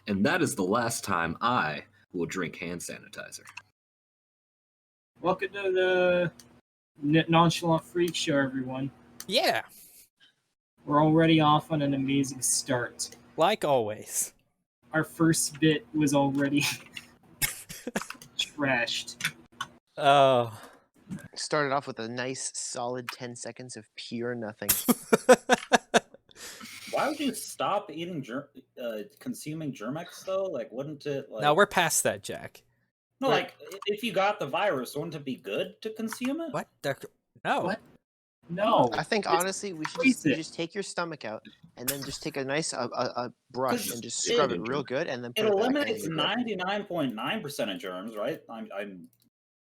And that is the last time I will drink hand sanitizer. Welcome to the Nonchalant Freak Show, everyone. Yeah. We're already off on an amazing start. Like always. Our first bit was already trashed. Oh. Started off with a nice, solid 10 seconds of pure nothing. Why would you stop eating consuming Germ-X though? Like, wouldn't it? Like... No, we're past that, Jack. No, like if you got the virus, wouldn't it be good to consume it? What? No. What? No. I think honestly, we should just take your stomach out and then just take a nice a brush and just scrub it real good, and then put it it back eliminates in. 99.9% of germs, right?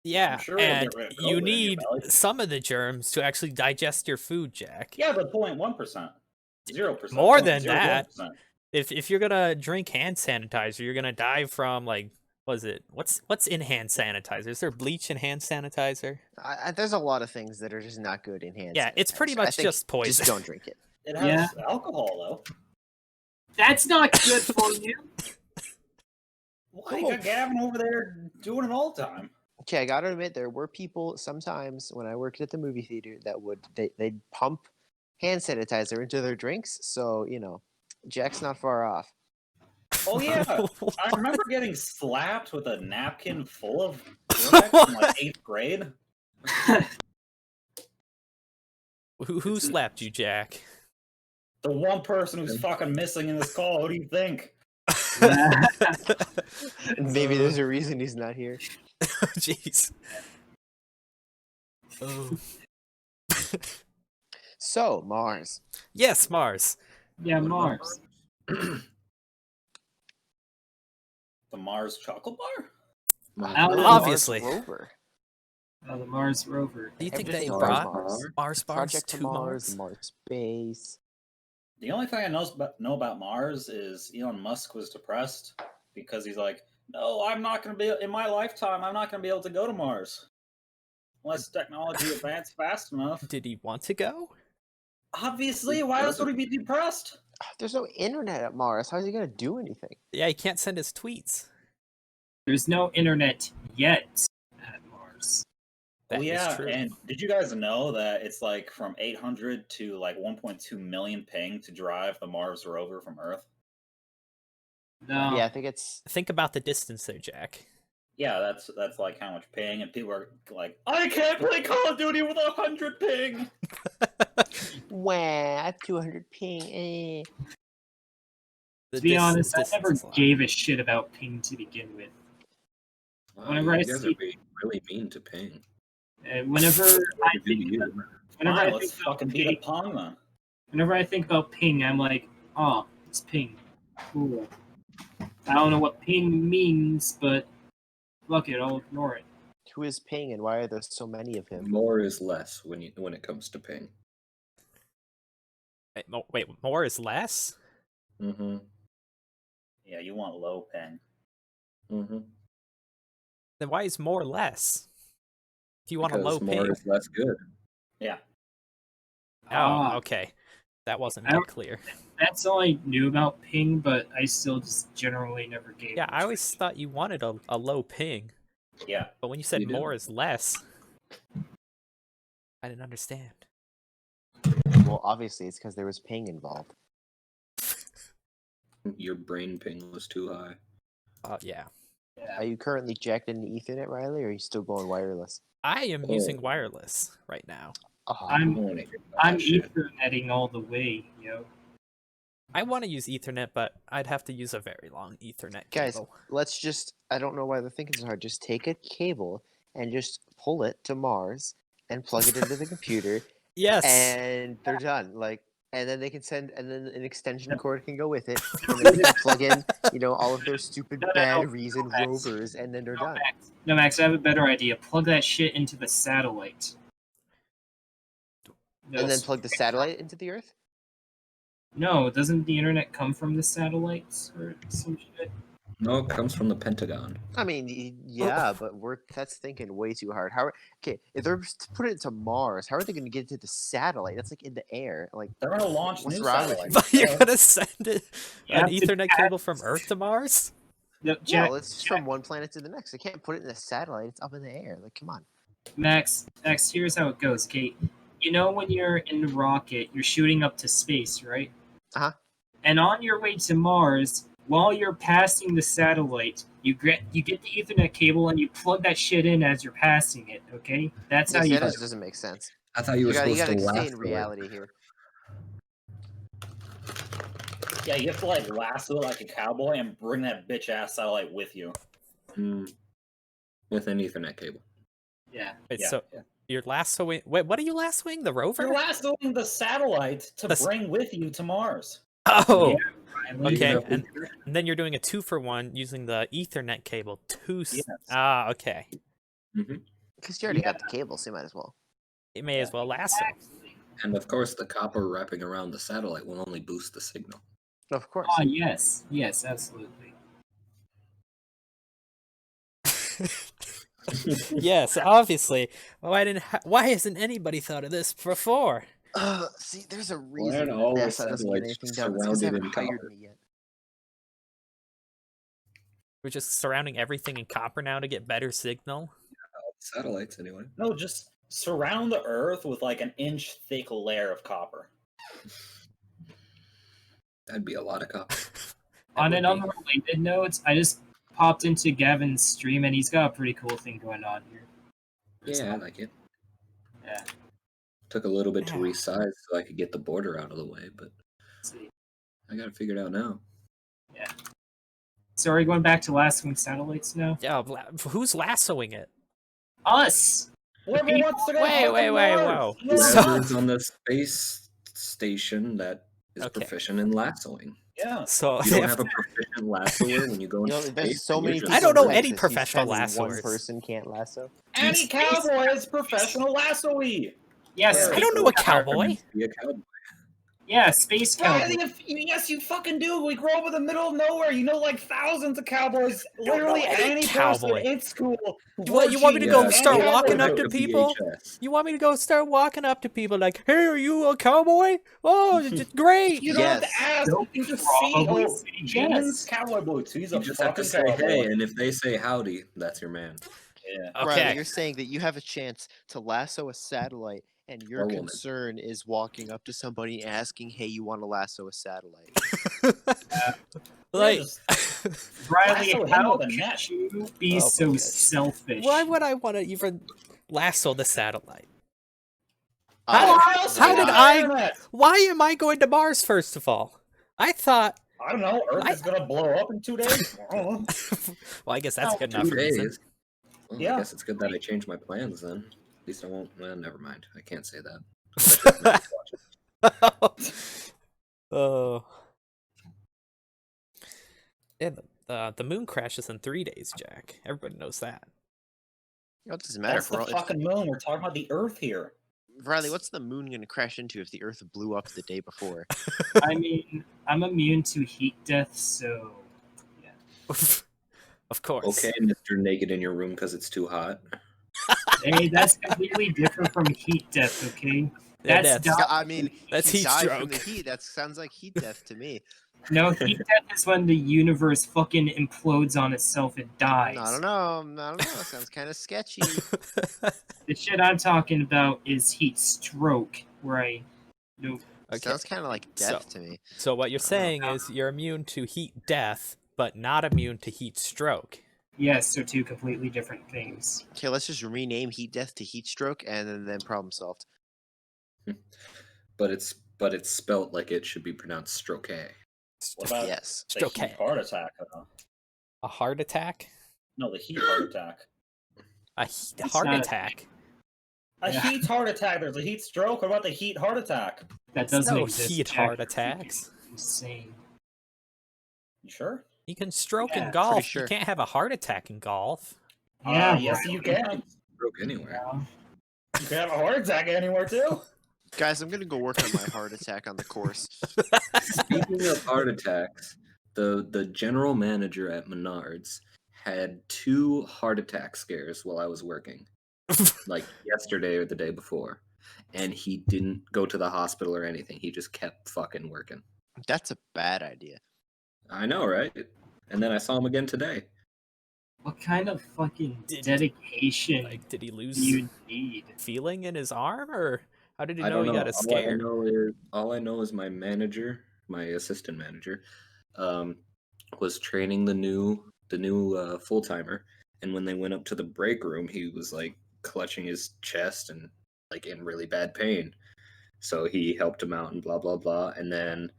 Yeah, I'm sure and you need some of the germs to actually digest your food, Jack. Yeah, but 0.1%. 0%. More than that. If you're gonna drink hand sanitizer, you're gonna die from like, what's in hand sanitizer? Is there bleach in hand sanitizer? There's a lot of things that are just not good in hand. Yeah, it's pretty much just poison. Just don't drink it. It has alcohol though. That's not good for you. Why you got Gavin over there doing it all the time? Okay, I gotta admit, there were people sometimes when I worked at the movie theater that they'd pump hand sanitizer into their drinks. So Jack's not far off. Oh yeah, I remember getting slapped with a napkin full of Germ-X in like 8th grade. Who slapped you, Jack? The one person who's fucking missing in this call. What do you think? Maybe there's a reason he's not here. Jeez. Oh. So, Mars. Yes, Mars. Yeah, Mars. The Mars chocolate bar? Obviously. Mars rover. The Mars rover. Do you think they Everything brought Mars. Mars bars Project to to Mars, Mars base. The only thing I know about Mars is Elon Musk was depressed because he's like, no, I'm not going to be, in my lifetime, I'm not going to be able to go to Mars. Unless technology advances fast enough. Did he want to go? Obviously, why else would he be depressed? There's no internet at Mars. How's he going to do anything? Yeah, he can't send his tweets. There's no internet yet at Mars. That oh yeah, is true. and did you guys know that it's like from 800 to like 1.2 million ping to drive the Mars rover from Earth? No. Yeah, I think it's... Think about the distance there, Jack. Yeah, that's like how much ping, and people are like, I can't play Call of Duty with 100 ping! Wah, I have 200 ping. To be honest, I never gave a shit about ping to begin with. Whenever you guys are being really mean to ping. Whenever I think about ping, I'm like, oh, it's ping. Cool. I don't know what ping means, but fuck it, I'll ignore it. Who is ping, and why are there so many of him? More is less when it comes to ping. Wait, more is less? Mm-hmm. Yeah, you want low ping. Mm-hmm. Then why is more less? If you want a low ping. More is less good. Yeah. Oh, okay. That wasn't made clear. That's all I knew about ping, but I still just generally never gave it. Yeah, I always thought you wanted a low ping. Yeah. But when you said You do. more is less, I didn't understand. Well, obviously, it's because there was ping involved. Your brain ping was too high. Yeah. Are you currently jacked into Ethernet, Riley, or are you still going wireless? I am using wireless right now. Oh, I'm Etherneting all the way, yo. I want to use Ethernet, but I'd have to use a very long Ethernet guys, cable. let's just... I don't know why they're thinking so hard. Just take a cable and just pull it to Mars and plug it into the computer. Yes. And they're done. And then they can send, and then an extension cord can go with it. And then they can plug in, all of their stupid bad reason rovers, and then they're done. Max, I have a better idea. Plug that shit into the satellite. And then plug the satellite into the Earth? No, doesn't the internet come from the satellites or some shit? No, it comes from the Pentagon. I mean, yeah, but that's thinking way too hard. Okay, if they're to put it to Mars, how are they going to get it to the satellite? That's like in the air. Like, They're gonna launch what's new wrong with satellites. But you're Yeah. gonna send it You an have to Ethernet cable from Earth to Mars? No, Yeah, Jack, well, it's from one planet to the next. They can't put it in a satellite. It's up in the air. Like, come on. Max, here's how it goes, Kate. You know when you're in the rocket, you're shooting up to space, right? Uh-huh. And on your way to Mars, while you're passing the satellite, you get the Ethernet cable and you plug that shit in as you're passing it, okay? That's how Yeah, you that do it. doesn't make sense. I thought you were You supposed gotta to stay lasso in it. reality here. Yeah, you have to like lasso it like a cowboy and bring that bitch ass satellite with you. With an Ethernet cable. Yeah. Wait, Yeah, so yeah. you're lassoing. Wait, what are you lassoing? The rover? You're lassoing the satellite to That's- bring with you to Mars. Oh, Finally. okay. enough And then you're doing a 2-for-1 using the Ethernet cable. Yes. Okay. Because you already got the cable, so you might as well. It may as well lasso. And of course, the copper wrapping around the satellite will only boost the signal. Of course. Oh, yes. Yes, absolutely. Yes, obviously. Why hasn't anybody thought of this before? See, there's a reason that all the NASA doesn't get satellites anything just done. It's because they surrounded haven't in hired copper? me yet. We're just surrounding everything in copper now to get better signal. Satellites, anyway. No, just surround the Earth with like an inch thick layer of copper. That'd be a lot of copper. On That an would be- unrelated note, I just popped into Gavin's stream and he's got a pretty cool thing going on here. Yeah, I like it. Yeah. Took a little bit to Yeah. resize so I could get the border out of the way, but Let's see. I got it figured out now. So are we going back to lassoing satellites now? Yeah, who's lassoing it? Us! Whoever People- wants to go Wait, fucking wait, wait, Mars. whoa. Yeah. So- Whoever's on the space station that is Okay. proficient in lassoing. Yeah. So You don't have a proficient lassoer when you go You into know, there's space. so and you're many. just- I don't know people in any Texas, you professional tell me lassoers. One person can't lasso. Any cowboy is professional lassoey. Yes, I don't know a cowboy. Be a cowboy. Yeah, space Yeah, cowboy. yes, you fucking do. We grow up in the middle of nowhere. You know, like thousands of cowboys. Literally know any any cowboy. person in school. You want me to go Yeah, start yeah, walking like up to a people? VHS. You want me to go start walking up to people like, hey, are you a cowboy? Oh, it's great. You don't have to Yes. ask. They'll You just see. probably Oh, say Jamin's yes. cowboy boots. He's a You just have to fucking say cowboy. hey, and if they say howdy, that's your man. Yeah. Riley, Okay. you're saying that you have a chance to lasso a satellite, and your Or woman. concern is walking up to somebody and asking, "Hey, you want to lasso a satellite?" Like, Just Riley, lasso him how with a could net. you be Oh my so gosh. selfish? why would I want to even lasso the satellite? Uh, How did I- Why am I going to Mars, first of all? I thought, I don't know. Earth I- is gonna blow up in 2 days. I don't know. well, I guess that's good 2 enough reason. days. Well, Yeah. I guess it's good that I changed my plans then. At least I won't. Well, never mind. I can't say that. Oh. Yeah, the moon crashes in 3 days, Jack. Everybody knows that. What does it matter? That's the For all, fucking moon. We're talking about the Earth here. Riley, what's the moon going to crash into if the Earth blew up the day before? I mean, I'm immune to heat death, so Of course. Okay, Mr. Naked in your room because it's too hot. hey, that's completely different from heat death. Okay, Yeah, that's that's- dumb. I mean, That's he heat died stroke. from the heat. That sounds like heat death to me. No, heat death is when the universe fucking implodes on itself and dies. I don't know. I don't know. Sounds kind of sketchy. The shit I'm talking about is heat stroke, where I, Okay. Sounds kind of like death to me. So what you're saying is you're immune to heat death, but not immune to heat stroke. yes, they're two completely different things. Okay, let's just rename heat death to heat stroke, and then problem solved. But it's spelt like it should be pronounced stroke. What about Yes. the Stroke. heat heart attack? A heart attack? No, the heat heart attack. A heart not a attack? A Yeah. heat heart attack. There's a heat stroke. What about the heat heart attack? That There's doesn't no exist. heat Jack. heart attacks. Insane. You sure? You can stroke Yeah, in pretty golf. sure. You can't have a heart attack in golf. Yeah, Yes, you can. Stroke anywhere. Yeah. You can have a heart attack anywhere too. Guys, I'm gonna go work on my heart attack on the course. Speaking of heart attacks, the general manager at Menards had 2 heart attack scares while I was working, like yesterday or the day before, and he didn't go to the hospital or anything. He just kept fucking working. That's a bad idea. I know, right? And then I saw him again today. What kind of fucking dedication Like, did he do lose you need? feeling in his arm, or how did he I know don't he know. got a scare? All I know is my manager, my assistant manager, was training the new full timer, and when they went up to the break room, he was like clutching his chest and like in really bad pain. So he helped him out and blah blah blah. And then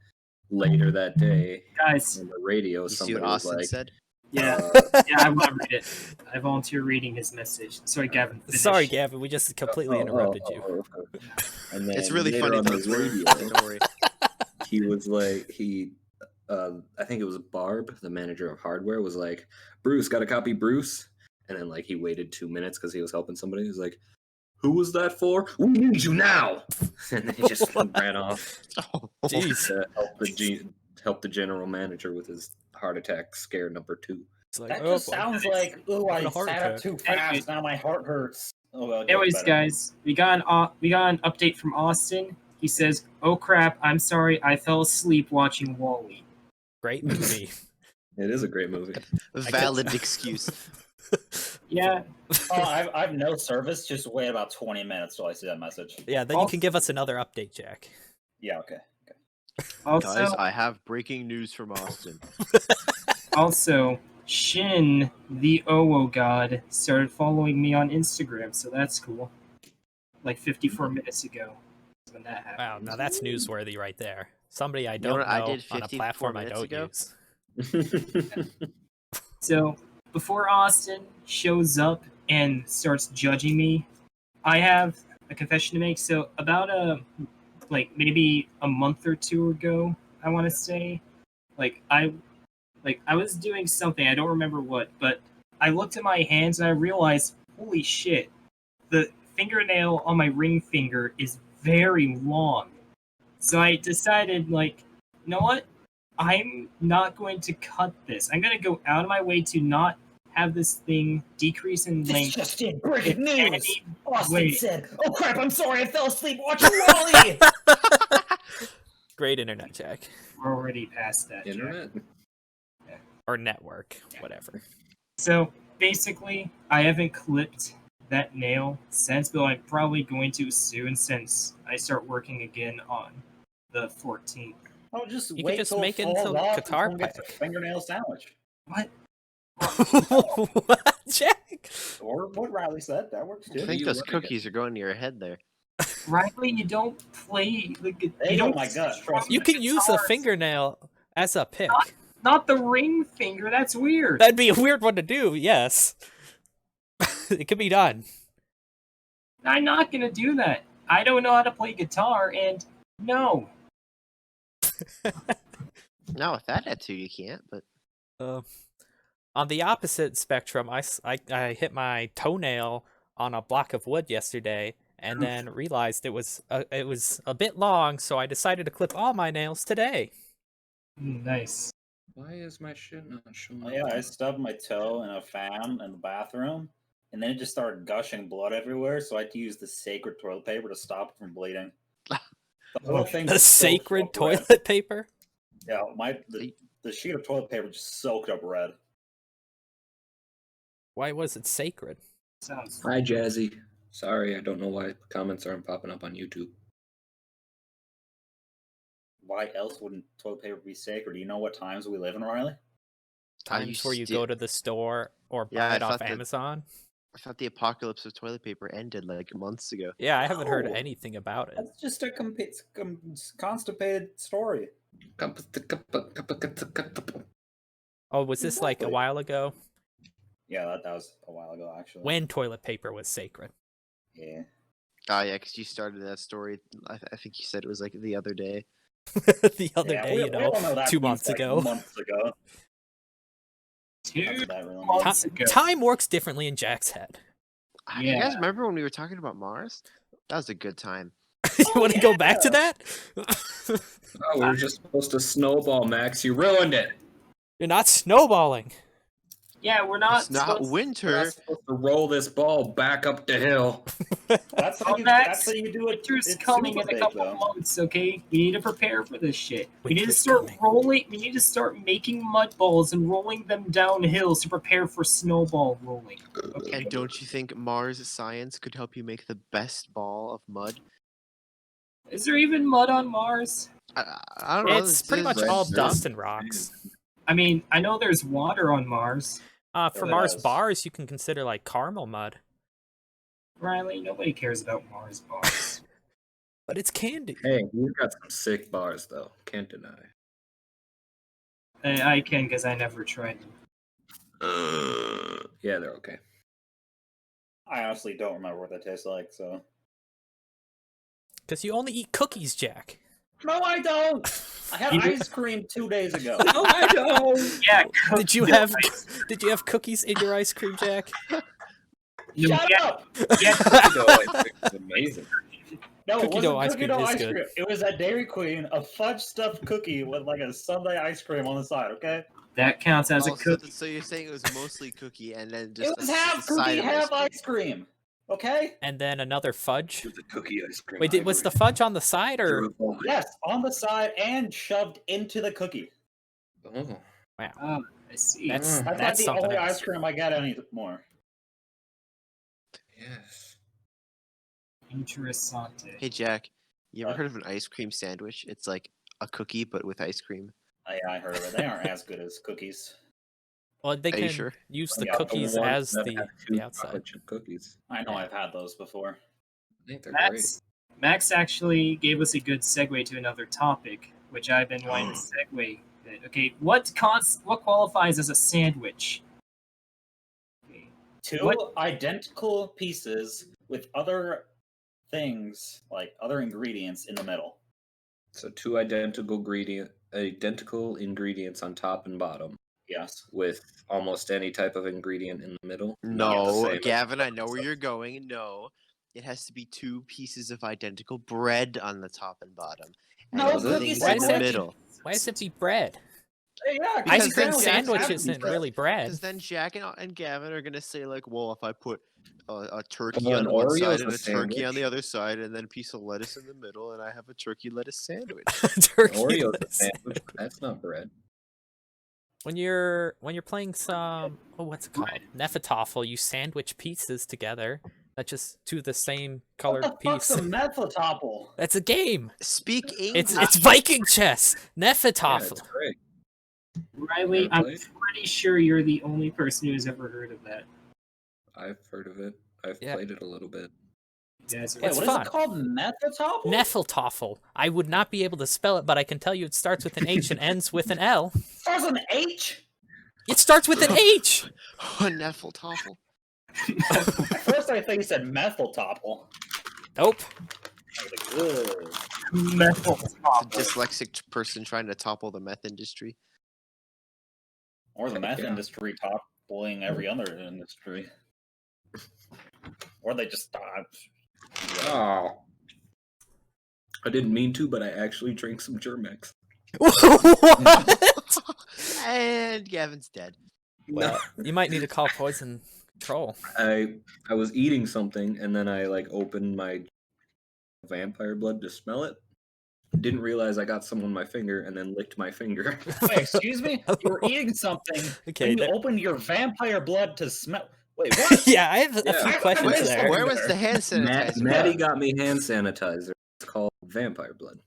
later that day, Guys, on the radio, You see somebody what was Austin like, said? yeah, yeah, I want to read it. I volunteer reading his message. Sorry, Gavin. Finish. Sorry, Gavin, we just completely interrupted you. okay. And then It's really later funny on though. the It's worth radio, it, don't worry. he was like, I think it was Barb, the manager of hardware, was like, Bruce, got a copy, Bruce? And then like he waited 2 minutes because he was helping somebody. He was like, who was that for? We need you now. And then he just ran off Jeez. to help the general manager with his heart attack scare number 2. It's like, That oh, just sounds like, ooh, having I a heart sat up attack. too Anyway. fast. Now my heart hurts. Oh, well, it gets Anyways, better. guys, we got an update from Austin. He says, "Oh crap, I'm sorry, I fell asleep watching Wall-E." great movie. It is a great movie. Valid excuse. Yeah, Oh, I've no service. Just wait about 20 minutes till I see that message. Yeah, then you can give us another update, Jack. Yeah, okay. also, Guys, I have breaking news from Austin. also, Shin, the Owo god, started following me on Instagram, so that's cool. Like 54 minutes ago, is when that happened. Wow, now that's newsworthy right there. Somebody I know don't what know I did on a 54 platform I minutes don't ago? use. So before Austin shows up and starts judging me, I have a confession to make. So about maybe a month or 2 ago, I want to say, I was doing something, I don't remember what, but I looked at my hands and I realized, holy shit, the fingernail on my ring finger is very long. So I decided, you know what? I'm not going to cut this. I'm going to go out of my way to not have this thing decrease in This length. just in breaking in news. any Austin way. said, "Oh crap! I'm sorry. I fell asleep watching Wall-E." Great internet, Jack. We're already past that, Jack. Internet? Or network, whatever. So basically, I haven't clipped that nail since, but I'm probably going to soon since I start working again on the 14th. Oh, just You wait could just till make it falls into a off guitar and gets a pick. fingernail sandwich. What? What, Jack? Or what Riley said. That works I too. think you those running it? cookies are going to your head there. Riley, you don't play. They you go don't my gut, strum trust me. You can use a guitars. fingernail as a pick. Not the ring finger. That's weird. That'd be a weird one to do, yes. It could be done. I'm not gonna do that. I don't know how to play guitar, and no. Now with that tattoo, you can't. But On the opposite spectrum, I hit my toenail on a block of wood yesterday, and then realized it was a bit long, so I decided to clip all my nails today. Nice. Why is my shit not showing? Oh, yeah, I stubbed my toe in a fan in the bathroom, and then it just started gushing blood everywhere. So I had to use the sacred toilet paper to stop it from bleeding. The whole thing. The just soaked sacred up red. toilet paper? Yeah, the sheet of toilet paper just soaked up red. Why was it sacred? Sounds. Hi, Jazzy. Sorry, I don't know why comments aren't popping up on YouTube. Why else wouldn't toilet paper be sacred? Do you know what times we live in, Riley? Times where you go to the store or buy it off Amazon? I thought the apocalypse of toilet paper ended like months ago. Yeah, I haven't heard No. anything about it. That's just a constipated story. Oh, was this like a Exactly. while ago? Yeah, that was a while ago, actually. When toilet paper was sacred? Yeah. Oh yeah, because you started that story. I think you said it was like the other day. The other Yeah, day, we you know, all know that 2 means, months like, ago. Months ago. That's 2 what that really months means. ago. Time works differently in Jack's head. You guys Yeah. remember when we were talking about Mars? That was a good time. You want to go back to that? Oh, we were just supposed to snowball, Max. You ruined it. You're not snowballing. Yeah, we're not. It's not supposed- We're winter. not supposed to roll this ball back up the hill. That's how Oh, you, Max, that's how you do it. Winter's It's coming super in a big, couple though. months, okay? We need to prepare for this shit. We need to Winter's start coming. rolling. We need to start making mud balls and rolling them down hills to prepare for snowball rolling. Okay? And don't you think Mars science could help you make the best ball of mud? Is there even mud on Mars? I don't know. It's pretty much all dust and rocks. I mean, I know there's water on Mars. For it Mars is. bars, you can consider like caramel mud, Riley, nobody cares about Mars bars. but it's candy. Hey, we've got some sick bars though. Can't deny. I can because I never tried them. Yeah, they're okay. I honestly don't remember what they taste like, so. Because you only eat cookies, Jack. No, I don't! I had You- ice cream 2 days ago. No, I don't. Yeah. Did you have Did you have cookies in your ice cream, Jack? Shut up! Yeah. It's amazing. No, Cookie it dough wasn't ice cookie cream dough is ice good. cream. It was at Dairy Queen, a fudge stuffed cookie with like a sundae ice cream on the side, okay? That counts as a cookie. So you're saying it was mostly cookie and then It just was a half side cookie, of half cream. ice cream. Okay? And then another fudge. With the cookie ice cream. Wait, was the fudge on the side or? Yes, on the side and shoved into the cookie. Oh. Wow, Oh, I see. that's That's, that's the something only else. ice cream I get anymore. Yes. Interessante. Hey Jack, you ever What? heard of an ice cream sandwich? It's like a cookie but with ice cream. I heard of it. They aren't as good as cookies. Well, they Are you can sure? use the Yeah, the cookies ones as that the have two outside. chocolate chip cookies. I know Yeah. I've had those before. I think they're great. Max actually gave us a good segue to another topic, which I've been wanting to segue. Okay, what qualifies as a sandwich? Okay. Two What- identical pieces with other things, like other ingredients in the middle. So two identical ingredients on top and bottom, Yes. with almost any type of ingredient in the middle. Not the No, same as Gavin, the I know where opposite. you're going. No, it has to be two pieces of identical bread on the top and bottom. And No, everything's cookies Why in does the that middle. Why does it be bread? Yeah, Because Ice cream then sandwich Jack's isn't really bread. Because then Jack and Gavin are gonna say like, well, if I put a turkey Well, on an one Oreo's side a and a turkey on sandwich. the other side, and then a piece of lettuce in the middle, and I have a turkey lettuce sandwich. Turkey Oreo's a lettuce sandwich, but that's not bread. When you're playing some what's it called? Nephitoffel, you sandwich pieces together. That's just to the same colored What the fuck's piece. a methyl That's a game. Speak English. It's Viking chess. Yeah, Nephitoffel. it's great. Riley, Never I'm played? pretty sure you're the only person who's ever heard of that. I've heard of it. I've Yeah. played it a little bit. You guys are Wait, It's what is fun. it called? Methyl? Nephitoffel. I would not be able to spell it, but I can tell you it starts with an H and ends with an L. Starts with an H? It starts with an H. A Neffel toffel. At first I think you said methyl topple. Nope. I was like, ugh. Methyl It's a topple. dyslexic person trying to topple the meth industry. Or the meth Yeah. industry toppling every other industry. Or they just stopped. Oh. I didn't mean to, but I actually drank some Germex. What? And Gavin's dead. Well, you might need to call poison control. I was eating something and then I like opened my vampire blood to smell it. Didn't realize I got some on my finger and then licked my finger. Wait, excuse me? You were eating something Okay. and you that- opened your vampire blood to smell. Wait, what? yeah, I have a Yeah. few questions Where's- there. Where was the hand sanitizer? Maddie got me hand sanitizer. It's called vampire blood.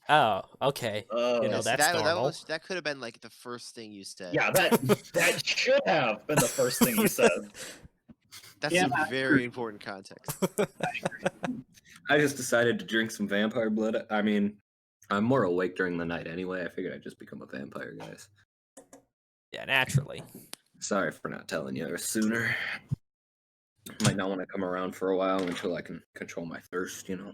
Oh, okay. Oh, You know, Yes, that's normal. that could have been like the first thing you said. yeah, that should have been the first thing you said. That's Yeah, a very important context. I just decided to drink some vampire blood. I mean, I'm more awake during the night anyway. I figured I'd just become a vampire, guys. Yeah, naturally. Sorry for not telling you sooner. Might not want to come around for a while until I can control my thirst, you know.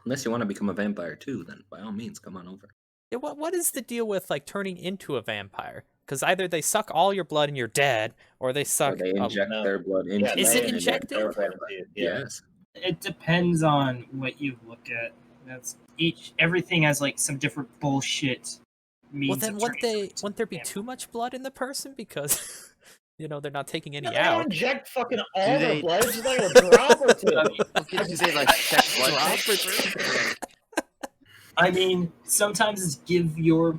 Unless you want to become a vampire too, then by all means, come on over. Yeah, what is the deal with like turning into a vampire? Because either they suck all your blood and you're dead, or they Or suck. they inject no. their blood into Yeah, Is you it and injected? you're a Yeah. vampire. Yes. It depends on what you look at. Everything has like some different bullshit means Well, then of wouldn't turning wouldn't there be vampire. too much blood in the person because they're not taking any They don't out? inject fucking Do all their they- blood, just like a drop or two. I mean, Okay, do they like check blood tests first? I mean, sometimes it's give your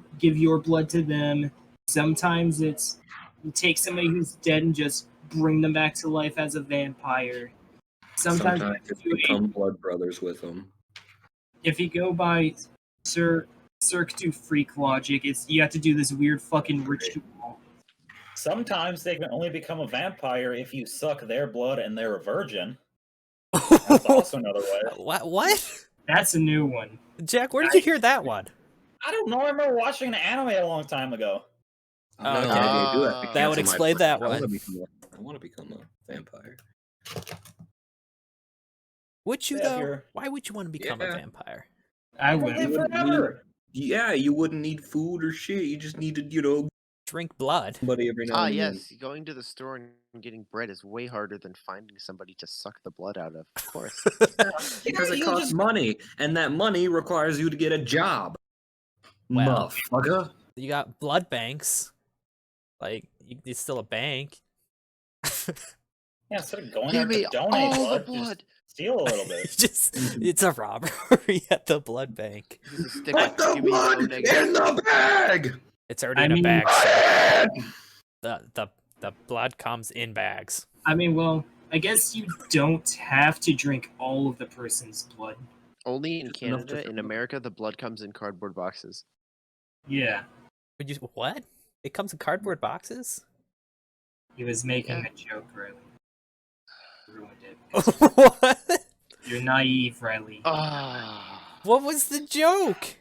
blood to them. Sometimes it's you take somebody who's dead and just bring them back to life as a vampire. Sometimes Sometimes you become blood brothers with them. if you go by Cirque du Freak logic, it's you have to do this weird fucking ritual. Sometimes they can only become a vampire if you suck their blood and they're a virgin. That's also another way. What? That's a new one. Jack, where did you hear that one? I don't know. I remember watching an anime a long time ago. Oh, No, okay. you do have to That would cancel my explain plan. that one. I want to become a vampire. Would you Yeah, if though? you're- Why would you want to become a Yeah. vampire? I Live would. forever. Yeah, you wouldn't need food or shit. You just needed, Drink blood. somebody every now and then. Yes, going to the store and getting bread is way harder than finding somebody to suck the blood out of. Of course. Because it you costs just- money, and that money requires you to get a job. Well- Motherfucker. You got blood banks. Like it's still a bank. Yeah, instead of going Give out me to donate all blood, the blood. just steal a little bit. It's a robbery at the blood bank. Here's a sticker. Put the Give me O blood negative. in the bag! It's already I in a mean- bag. So Bag! the blood comes in bags. I mean, well, I guess you don't have to drink all of the person's blood. Only in Just enough to Canada. fill In them. America, the blood comes in cardboard boxes. Yeah, Would you what? It comes in cardboard boxes? he was making Yeah. a joke, Riley. Ruined it. What? You're naive, Riley. Ah. What was the joke?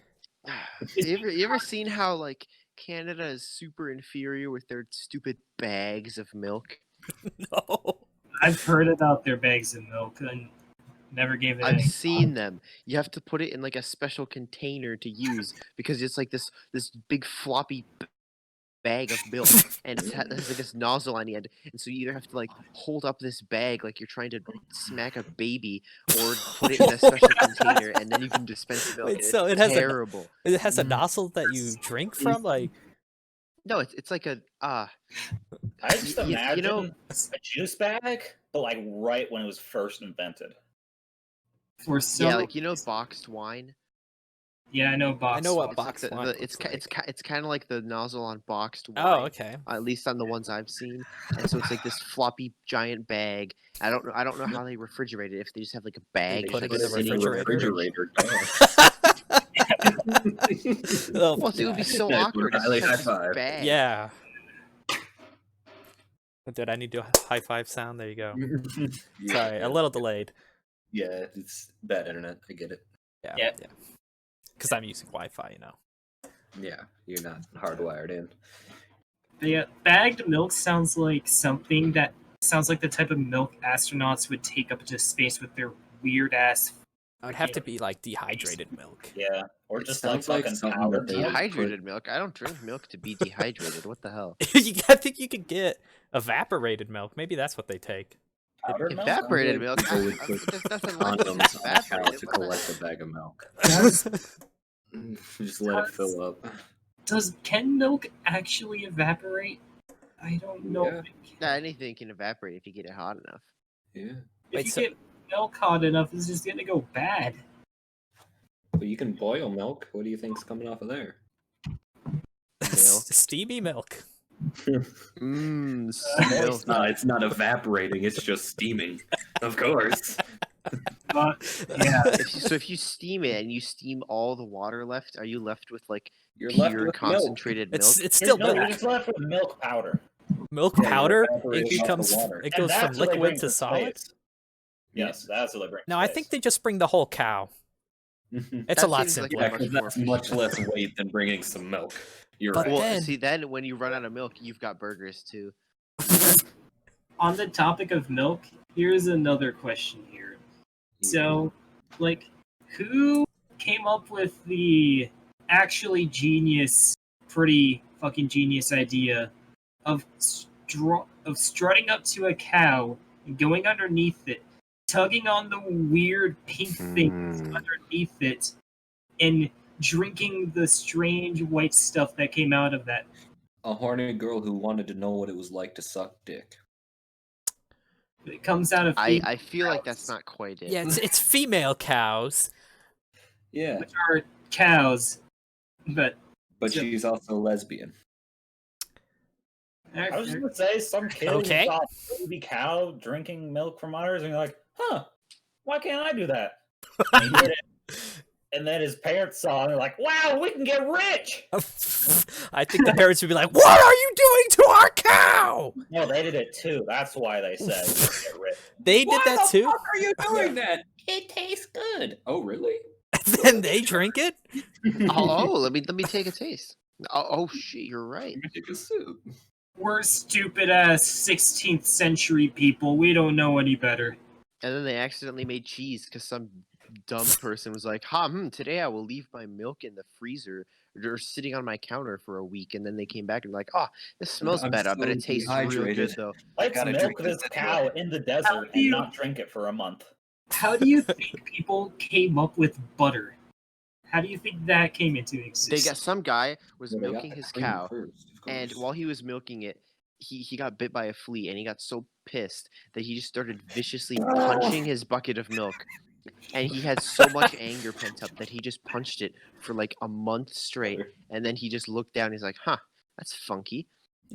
You ever seen how like Canada is super inferior with their stupid bags of milk? No. I've heard about their bags of milk and never gave it I've any seen them. You have to put it in like a special container to use because it's like this big floppy bag of milk and it has like this nozzle on the end, and so you either have to like hold up this bag like you're trying to smack a baby or put it in a special container and then you can dispense milk. Wait, and so it's it has a- terrible. It has a Mm. nozzle that you drink from? Like No, it's like a I just Y- y- imagine you know- a juice bag, but like right when it was first invented. for some. yeah, like boxed wine. Yeah, I know box. I know what It's like box the- wine it's looks it's kind of like the nozzle on boxed wine. Oh, okay. At least on the ones I've seen, and so it's like this floppy giant bag. I don't know how they refrigerate it. If they just have like a bag, put just it like in a the sitting refrigerator. Oh, Well, it would be so Yeah, awkward. if Riley, you had high this five. bag. yeah. Did I need to do a high five sound? There you go. Sorry, a little delayed. Yeah, it's bad internet. I get it. Yeah. Yeah. Yeah. Because I'm using Wi-Fi, Yeah, you're not hardwired in. Yeah, bagged milk sounds like something that sounds like the type of milk astronauts would take up into space with their weird ass. It would have to be like dehydrated milk. Yeah, or It just like sounds like fucking something powdered that they milk. would- Dehydrated milk. I don't drink milk to be dehydrated. What the hell? I think you could get evaporated milk. Maybe that's what they take. Powdered milk? Evaporated like milk. people would There's put nothing like Condoms on a cow evaporated. to What the collect hell? a bag of milk. Does, Just let it fill up. can milk actually evaporate? I don't know. Yeah. Nah, anything can evaporate if you get it hot enough. Yeah, If Wait, you so- get milk hot enough, it's just gonna go bad. but you can boil milk. What do you think's coming off of there? Milk. Steamy milk. Mmm, It's not evaporating. It's just steaming. Of course. But yeah, If you steam it and you steam all the water left, are you left with like You're left pure with concentrated milk? It's still No, you're milk. just left with milk powder. Milk Yeah, you're powder. evaporating It off the becomes. water. It And goes that's from what they bring liquid to from solid. space. Yes, that's what they bring. No, from I space. think they just bring the whole cow. It's That a lot seems like simpler. Yeah, much 'cause more that's much less weight than bringing some milk. You're But right. Well, then- see, then when you run out of milk, you've got burgers too. on the topic of milk, here's another question here. So, like, who came up with the actually genius, pretty fucking genius idea of strutting up to a cow and going underneath it, tugging on the weird pink things underneath it, and drinking the strange white stuff that came out of that. A horny girl who wanted to know what it was like to suck dick. It comes out of I feel like that's not quite it. Yeah, it's female cows. Yeah, which are cows, but but So- she's also lesbian. I was just gonna say, some kid Okay. who saw a baby cow drinking milk from udders, and you're like, huh, why can't I do that? And, he did it. And then his parents saw it, and they're like, wow, we can get rich! I think the parents would be like, "What are you doing to our cow?" No, they did it too. That's why they said we can get rich. They did that too. Why are you doing that? It tastes good. Oh, really? Then they drink it. Oh, let me take a taste. Oh shit, you're right. Take a soup. we're stupid ass 16th century people. We don't know any better. And then they accidentally made cheese because some dumb person was like, today I will leave my milk in the freezer or sitting on my counter for a week. And then they came back and like, oh, this smells I'm better, but so it tastes real good dehydrated. though. Let's gotta milk drink this this cow anyway. in the desert do you- and not drink it for a month. How do you think people came up with butter? How do you think that came into They existence? got some guy was Well, they got milking the his cream cow, first, of and course. while he was milking it, he got bit by a flea, and he got so pissed that he just started viciously punching his bucket of milk. And he had so much anger pent up that he just punched it for like a month straight. And then he just looked down. He's like, "Huh, that's funky."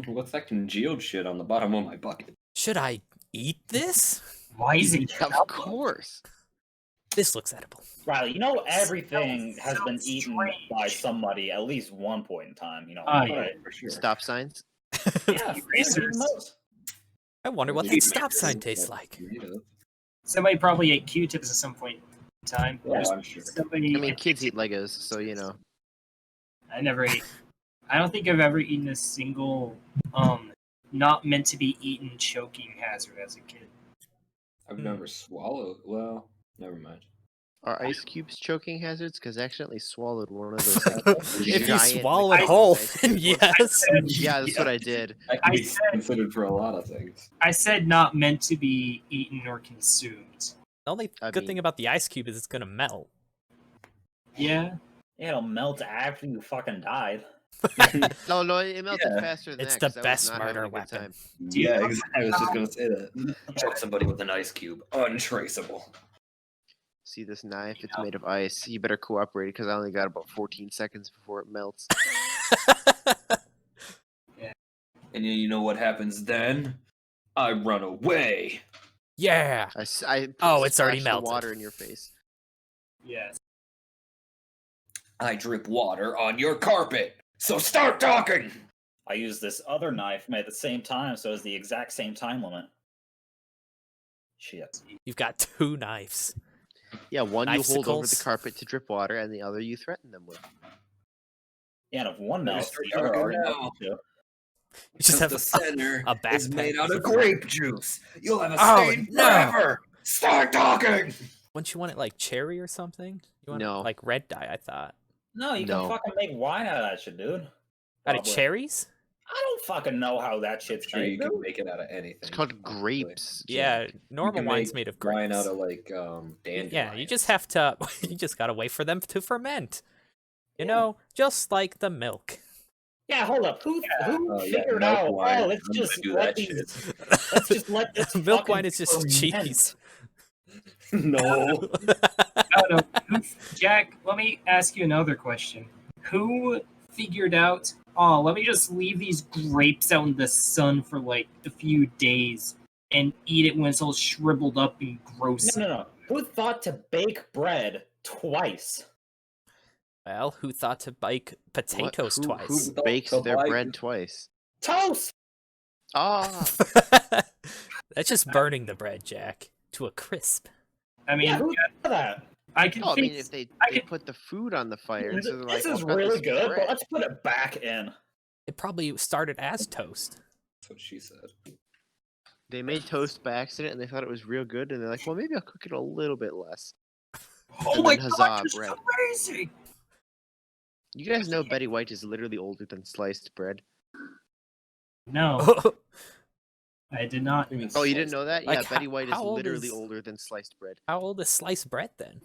What's that congealed shit on the bottom of my bucket? Should I eat this? Why is it? Of course. This looks edible. Riley, you know everything So- has so been eaten strange. by somebody at least one point in time. You know, Oh, right? yeah. For sure. Stop signs. Yeah, Erasers. even those. I wonder what Dude, that stop sign tastes like. Somebody probably ate Q-tips at some point in time. Oh, There's I'm sure. somebody. I mean, kids eat Legos, so you know. I never ate. I don't think I've ever eaten a single not meant to be eaten choking hazard as a kid. I've never swallowed. Well, never mind. Are ice cubes choking hazards? Because I accidentally swallowed one of those. If you giant swallow it liquid whole, ice then cube. yes. Yeah, that's what I did. That can I be said- considered for a lot of things. I said not meant to be eaten or consumed. The only I good mean- thing about the ice cube is it's gonna melt. Yeah. Yeah, it'll melt after you fucking died. No, it melted Yeah. faster than It's that. the 'cause I was best not having murder a good weapon. time. Yeah, exactly. I was just gonna say that. Choke somebody with an ice cube, untraceable. See this knife? It's made of ice. You better cooperate because I only got about 14 seconds before it melts. And you know what happens then? I run away. Yeah. Oh, it's already the melted. water in your face. Yes. I drip water on your carpet. So start talking. I used this other knife made at the same time, so it's the exact same time limit. Shit. You've got two knives. Yeah, one you hold over the Icicles. carpet to drip water, and the other you threaten them with. Yeah, and if one Better melts, start the other talking already now. melted too. You just have the center a is backpack. made out of grape juice. You'll have a Oh, stain no. forever. Start talking. Wouldn't you want it like cherry or something? You want No. it like red dye, I thought. No, you No. can fucking make wine out of that shit, dude. Out of Probably. cherries? I don't fucking know how that I'm shit's sure you made. can make it out of anything. It's called honestly. grapes. Yeah, Jack. normal can wine's make made of wine grapes. out of like dandelions. Yeah, you just have to. You just gotta wait for them to ferment. You Yeah. know, just like the milk. Yeah, hold up. Who Oh, yeah, figured milk out? wine. Oh, let's I'm gonna just do let that these. Let's just let this Milk fucking wine is just ferment. cheese. no. No. Jack, let me ask you another question. Who figured out, oh, let me just leave these grapes out in the sun for like a few days and eat it when it's all shriveled up and gross? No. Who thought to bake bread twice? Well, who thought to bake potatoes What? twice? Who bakes their bread twice? Toast. Ah, That's just burning the bread, Jack, to a crisp. I mean, Yeah, who thought that? I can no, I think. mean if they I can- put the food on the fire, and so they're like, This is "Well, I've got really this good, bread." but let's put it back in. It probably started as toast. That's what she said. They made toast by accident, and they thought it was real good, and they're like, "Well, maybe I'll cook it a little bit less." Oh And my then god, huzzah, this is bread. amazing! You guys know Betty White is literally older than sliced bread. No, I did not. Oh, you didn't know that? Like, Yeah, Betty White is how old literally is- older than sliced bread. How old is sliced bread then?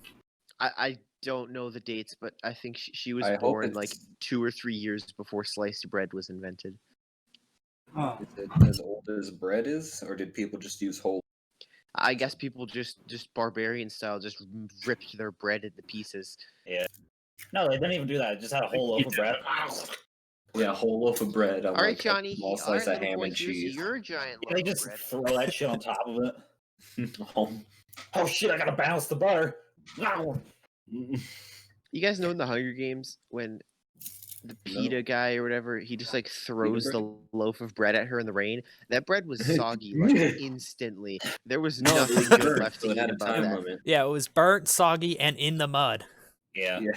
I don't know the dates, but I think she was I hope born like it's 2 or 3 years before sliced bread was invented. Oh, is it as old as bread is, or did people just use whole? I guess people just barbarian style just ripped their bread into pieces. No, they didn't even do that. They just had a whole loaf of bread. Yeah, whole loaf of bread on All right, like Johnny. a small All slice right, of little ham boy. and Here's cheese. your giant They loaf of just bread. throw that shit on top of it. Oh. Oh shit! I gotta balance the butter. You guys know in the Hunger Games when the pita guy or whatever, he just like throws bread? the loaf of bread at her in the rain. That bread was soggy like instantly. There was No, it nothing was good burnt, left so to it eat had a about time that. limit. Yeah, it was burnt, soggy, and in the mud. Yeah. Yeah.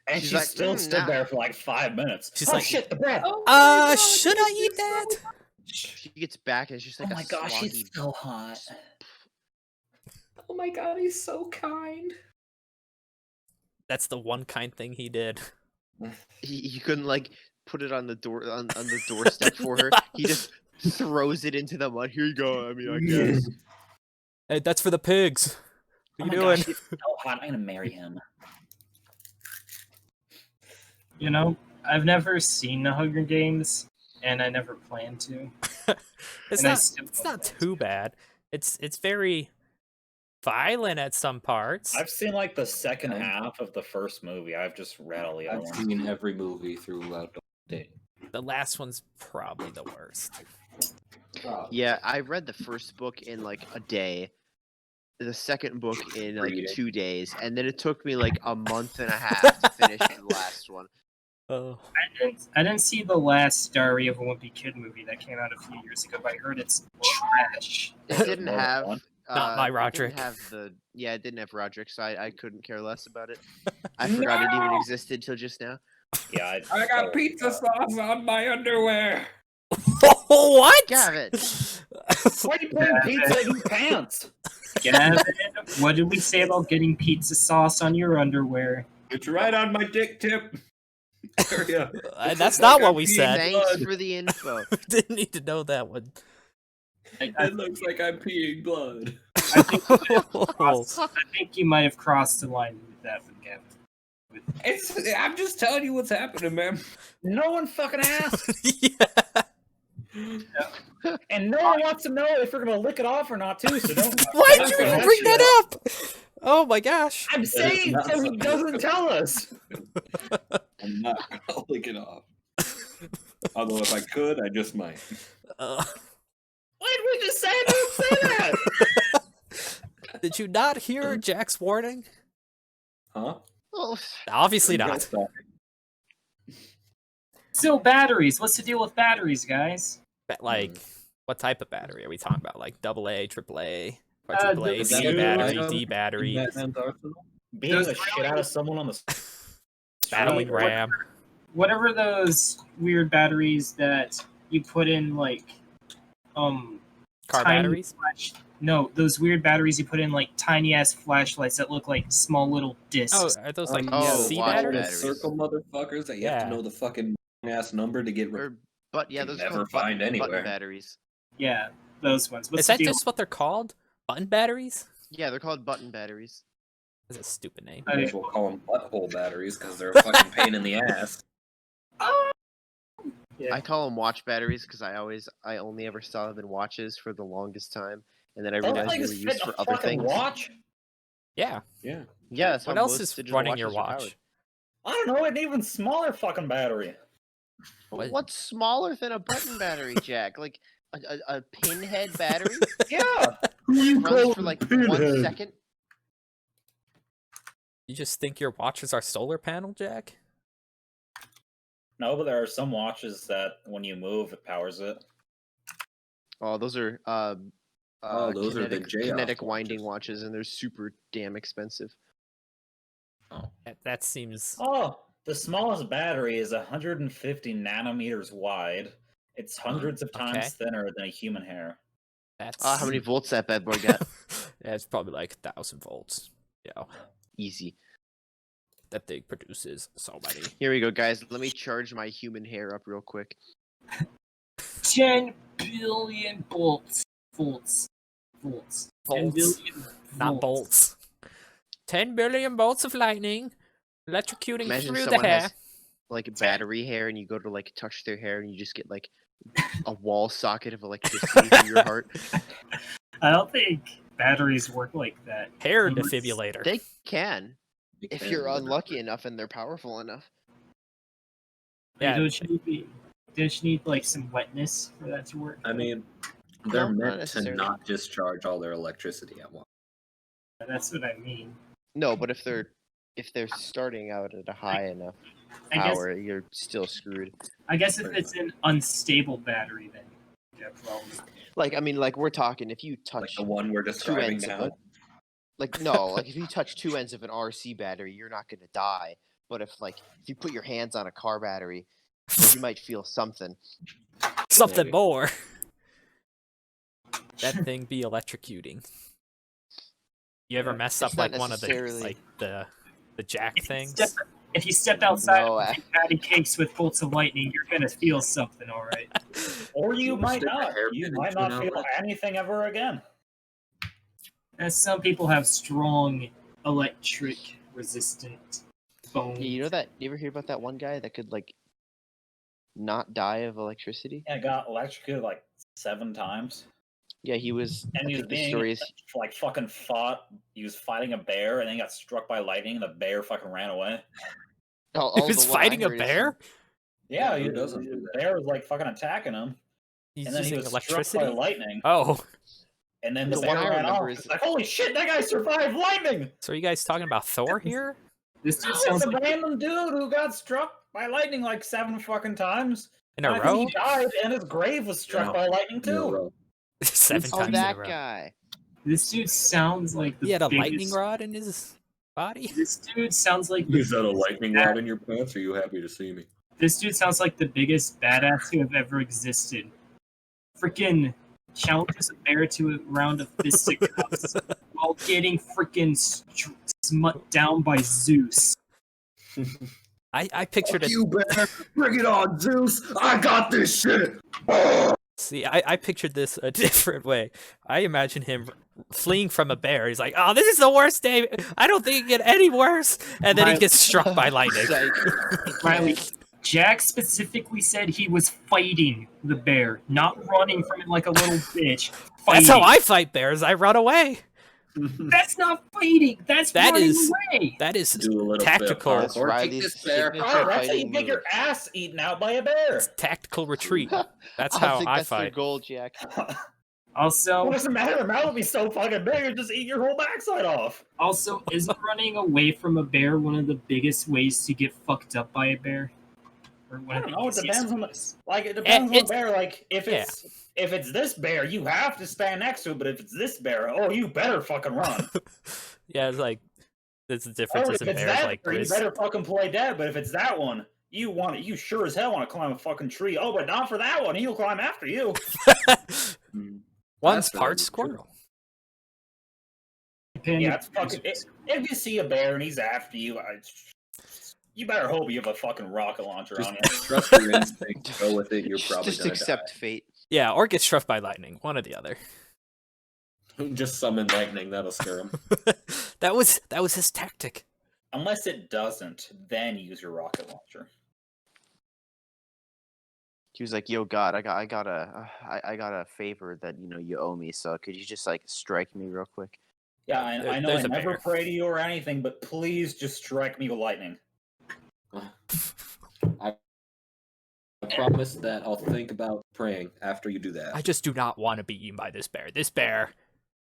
And She's she like, still stood nah. there for like 5 minutes. She's oh like, shit, the bread. Should I eat that? She gets back and it's just like Oh my a gosh, sloggy. she's so hot. Oh my god, he's so kind. That's the one kind thing he did. He couldn't like put it on the door on the doorstep for her. He just throws it into the mud. Here you go. I mean, I guess. Hey, that's for the pigs. Oh What my you doing? gosh, she's so hot. I'm gonna marry him. you know, I've never seen the Hunger Games, and I never plan to. It's And I not. still It's don't not plan too bad. It's very violent at some parts. I've seen like the second Okay. half of the first movie. I've just read all the other I've ones. seen every movie throughout the day. The last one's probably the worst. Yeah, I read the first book in like a day, the second book in like Reading. 2 days, and then it took me like a month and a half to finish the last one. Oh, I didn't see the last Diary of a Wimpy Kid movie that came out a few years ago, but I heard it's trash. It didn't More than have one. Not my it Roderick. didn't have it didn't have Roderick, so I couldn't care less about it. I forgot it even existed till just now. Yeah, I got pizza sauce on my underwear. what? Gavin, Why are you putting pizza in your pants? Gavin, what did we say about getting pizza sauce on your underwear? It's right on my dick tip. Area. That's not what we said. thanks for the info. Didn't need to know that one. It looks like I'm peeing blood. I think you might have crossed the line with that one, Gavin. I'm just telling you what's happening, man. No one fucking asked, Yeah. and no one wants to know if we're gonna lick it off or not too. So don't. Why'd don't you bring even that bring shit that up. up? Oh my gosh. I'm saying not so he something doesn't tell us. I'm not gonna lick it off. Although if I could, I just might. Why did we just say don't say that? Did you not hear Jack's warning? Huh? Oh, Obviously You guys not. stop. So batteries. What's the deal with batteries, guys? But like, what type of battery are we talking about? Like AA, AAA, the- quadruple A, the C two- battery, D battery, Batman's arsenal? Beating Those the shit out of someone on the battling street. ram. Whatever those weird batteries that you put in, like, Car tiny batteries? No, those weird batteries you put in like tiny ass flashlights that look like small little Oh, discs. are those like Oh, C watch batteries? batteries. Circle motherfuckers that you have Yeah. to know the fucking ass number to get rid of. But yeah, You those are never called find button anywhere. batteries. Yeah, those ones. What's Is the that deal? just what they're called? Button batteries? Yeah, they're called button batteries. That's a stupid name. Might as well call them butthole batteries because they're a fucking pain in the ass. Yeah. I call them watch batteries because I only ever saw them in watches for the longest time, and then I Those realized they things were fit used in for a other fucking things. watch. Yeah. Yeah. Yeah, that's What how else most is digital running your watches are watch? I don't know, an even smaller fucking battery. powered. What? What's smaller than a button battery, Jack? Like a pinhead battery? Yeah. Runs for like 1 second. You just think your watches are solar panel, Jack? No, but there are some watches that when you move, it powers it. Oh, those are those are the kinetic J-off winding watches, and they're super damn expensive. That seems. Oh, the smallest battery is 150 nanometers wide. It's hundreds of times Okay. thinner than a human hair. That's. How many volts that bad boy got? Yeah, it's probably like 1,000 volts. Yeah, Easy. that thing produces so many. Here we go, guys. Let me charge my human hair up real quick. 10 billion volts. 10 Volts, billion not volts. bolts. 10 billion bolts of lightning Electrocuting Imagine through the someone hair. has like battery hair, and you go to like touch their hair, and you just get like a wall socket of electricity through your heart. I don't think batteries work like that. Hair Unless- defibrillator. They can, You if can, you're but not unlucky really. enough and they're powerful enough. Yeah. Don't you need like some wetness for that to work? I mean, they're No, not meant to necessarily. not discharge all their electricity at once. That's what I mean. No, but if they're starting out at a high enough I guess power, you're still screwed. I guess if it's an unstable battery, then yeah, probably. Like, I mean, like we're talking, if you Like touch the one we're two describing ends of now. it, like no, like if you touch two ends of an RC battery, you're not gonna die. But if you put your hands on a car battery, you might feel something. Something Maybe. more. That thing be electrocuting. You ever mess up It's not like one of the necessarily- the jack things? If you step outside No, and make patty cakes with bolts of lightning, you're gonna feel something, all right. Or you You might stick a not. hairpin You into might an not feel outlet. anything ever again. And some people have strong electric resistant bones. Yeah, you know that? You ever hear about that one guy that could not die of electricity? Yeah, got electrocuted like 7 times. Yeah, he was. And I he was think the being story is like fucking fought. He was fighting a bear, and then he got struck by lightning, and the bear fucking ran away. all He was the one I fighting a heard is- bear? Yeah, who he, doesn't do the that? bear was like fucking attacking him, He's and then he using was electricity? struck by lightning, Oh, and then the The one bear I ran off. remember is- It's like, holy shit, that guy survived lightning! so are you guys talking about Thor here? This dude No, sounds it's a like random dude who got struck by lightning like 7 fucking times. In And a I think row? he died, and his grave was struck No. by lightning In a too. row. 7 Oh, times in that a row. guy. this dude sounds like the He had a biggest, lightning rod in his body? This dude sounds like the Is that a lightning biggest rod in your pants? Are you happy to see me? This dude sounds like the biggest badass who have ever existed. Freaking challenges a bear to a round of fisticuffs while getting freaking smut down by Zeus. I pictured it. You better bring it on, Zeus! I got this shit! See, I pictured this a different way. I imagine him fleeing from a bear. He's like, "Oh, this is the worst day. I don't think it can get any worse." And then he gets struck by lightning. Psych. Riley, Jack specifically said he was fighting the bear, not running from it like a little bitch. That's how Fighting. I fight bears. I run away. That's not fighting. That's That running is- away. That is Do a little tactical. bit of parkour. Riley's Take this bear. signature Oh, that's how you fighting get your move. ass eaten out by a bear. It's tactical retreat. That's I how think I that's their fight. goal, Jack. Also, What does it matter? The mouth would be so fucking big, it'd just eat your whole backside off. isn't running away from a bear one of the biggest ways to get fucked up by a bear? Or one I of don't the know, it easiest depends on the- ways? Like, it depends on the it's- bear. Like, if yeah. it's this bear, you have to stand next to it. But if it's this bear, oh, you better fucking run. Yeah, it's like there's the Or differences if in it's bears. that Like bear, you this. better fucking play dead. But if it's that one, you sure as hell want to climb a fucking tree. Oh, but not for that one. He'll climb after you. One's That's what I part would do. squirrel. Yeah, it's fucking. If you see a bear and he's after you, you better hope you have a fucking rocket launcher Just on you. trust your instinct. Go with it. You're probably Just gonna accept fate. Yeah, or get struck by lightning. One or the other. die. Just summon lightning. That'll scare him. that was his tactic. Unless it doesn't, then use your rocket launcher. He was like, "Yo, God, I got a favor that you owe me. So could you just strike me real quick?" Yeah, I know. I There's a never bear. pray to you or anything, but please just strike me with lightning. I promise that I'll think about praying after you do that. I just do not want to be eaten by this bear. This bear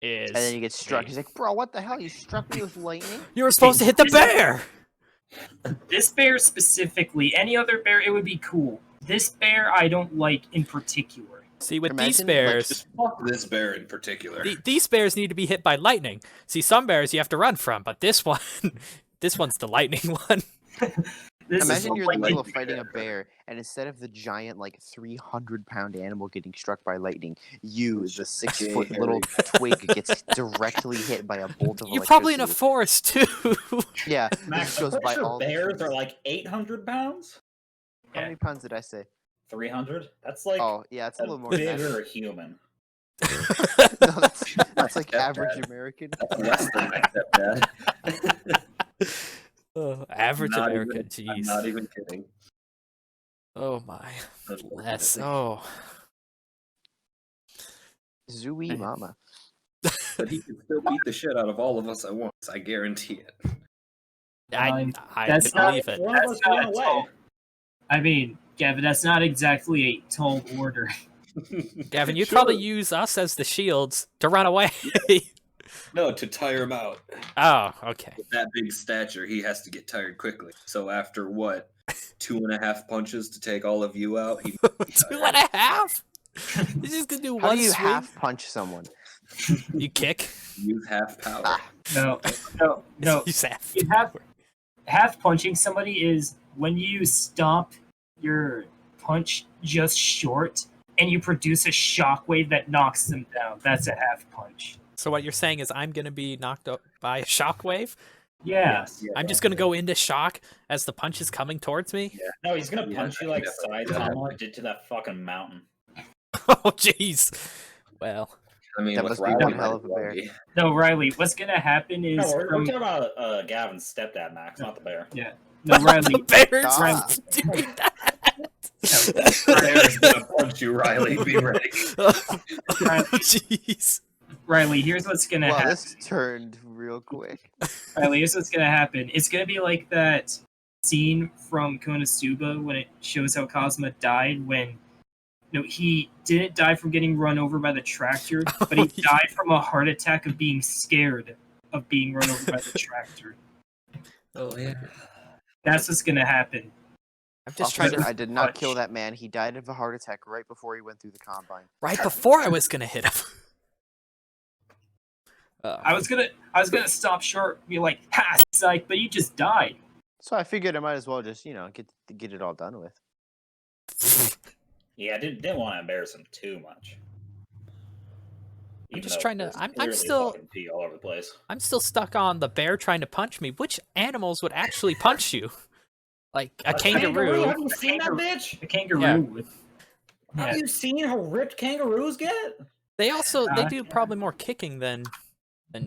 is. And then you get struck. a- He's like, "Bro, what the hell? You struck me with lightning?" You were supposed to hit the bear. This bear specifically, any other bear, it would be cool. This bear, I don't like in particular. See, with these Imagine, bears, Just fuck this bear in particular. these bears need to be hit by lightning. See, some bears you have to run from, but this one, this one's the lightning one. This Imagine is you're in the like, middle of fighting a bear, and instead of the giant 300-pound animal getting struck by lightning, you, the 6-foot Harry. little twig, gets directly hit by a bolt of You're probably in a electricity. forest too. Yeah, it Max, just I'm goes by pretty sure all the bears trees. are like 800 pounds. How many pounds did I say? 300. That's like Oh, yeah, it's a a little more than that. bigger human. No, that's like Stepdad. average American. That's less than my stepdad. Average Not America, even- jeez. I'm not even kidding. Oh my. Unfortunately. That's oh. Zooey mama. But he can still beat the shit out of all of us at once. I guarantee it. I that's could not- believe it. One of That's us not ran a away. tall- I mean, Gavin, that's not exactly a tall order. Gavin, you'd Sure. probably use us as the shields to run away. No, to tire him out. Oh, okay. With that big stature, he has to get tired quickly. So after what, 2.5 punches to take all of you out, he 2.5? You're just gonna do How one do you swing? half punch someone? You kick? use half power. Ah. No. You half. You have half punching somebody is when you stop your punch just short and you produce a shockwave that knocks them down. That's a half punch. So what you're saying is I'm gonna be knocked up by a shockwave? Yeah. Yeah, I'm just gonna go into shock as the punch is coming towards me? No, he's gonna Yeah, punch you like definitely. Saitama did to that fucking mountain. Oh, jeez. Well, I mean, That with must be Riley, one hell of a might as well bear. be. No, Riley, what's gonna happen is No, we're from talking about Gavin's stepdad, Max, not the bear. no Riley. the bears Ah. doing that. Bear's gonna punch you, Riley. Be ready. Oh, jeez. Riley, here's what's gonna Wow, happen. this turned real quick. Riley, here's what's gonna happen. It's gonna be like that scene from Konosuba when it shows how Kazuma died when he didn't die from getting run over by the tractor, but he yeah. died from a heart attack of being scared of being run over by the tractor. Oh yeah. That's what's gonna happen. I'm just trying Officer, to I did not punch. kill that man. He died of a heart attack right before he went through the combine. right before I was gonna hit him. I was gonna stop short and be like, ha, psych, but you just died. So I figured I might as well just, get it all done with. Yeah, I didn't want to embarrass him too much. Even just though trying to- there's I'm clearly still- fucking pee all over the place. I'm still stuck on the bear trying to punch me. Which animals would actually punch you? Like a kangaroo. Have you seen that bitch? The kangaroo Yeah. would. Have Yeah. you seen how ripped kangaroos get? They do probably more kicking than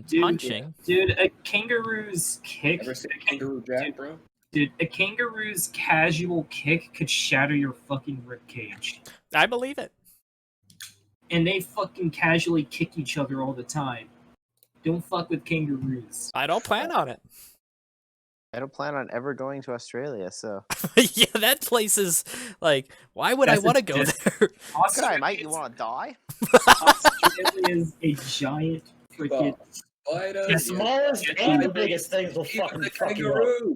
Dude, punching. Dude, a kangaroo's kick. Ever seen Kangaroo Jack, bro? Dude, a kangaroo's casual kick could shatter your fucking ribcage. I believe it. And they fucking casually kick each other all the time. Don't fuck with kangaroos. I don't plan on it. I don't plan on ever going to Australia, so. Yeah, that place is like, why would I That's want to a go diff- there? Good, mate, you want to die? Australia is a giant freaking. Spiders. The smallest and the biggest things will Even fucking the fuck you up. kangaroo.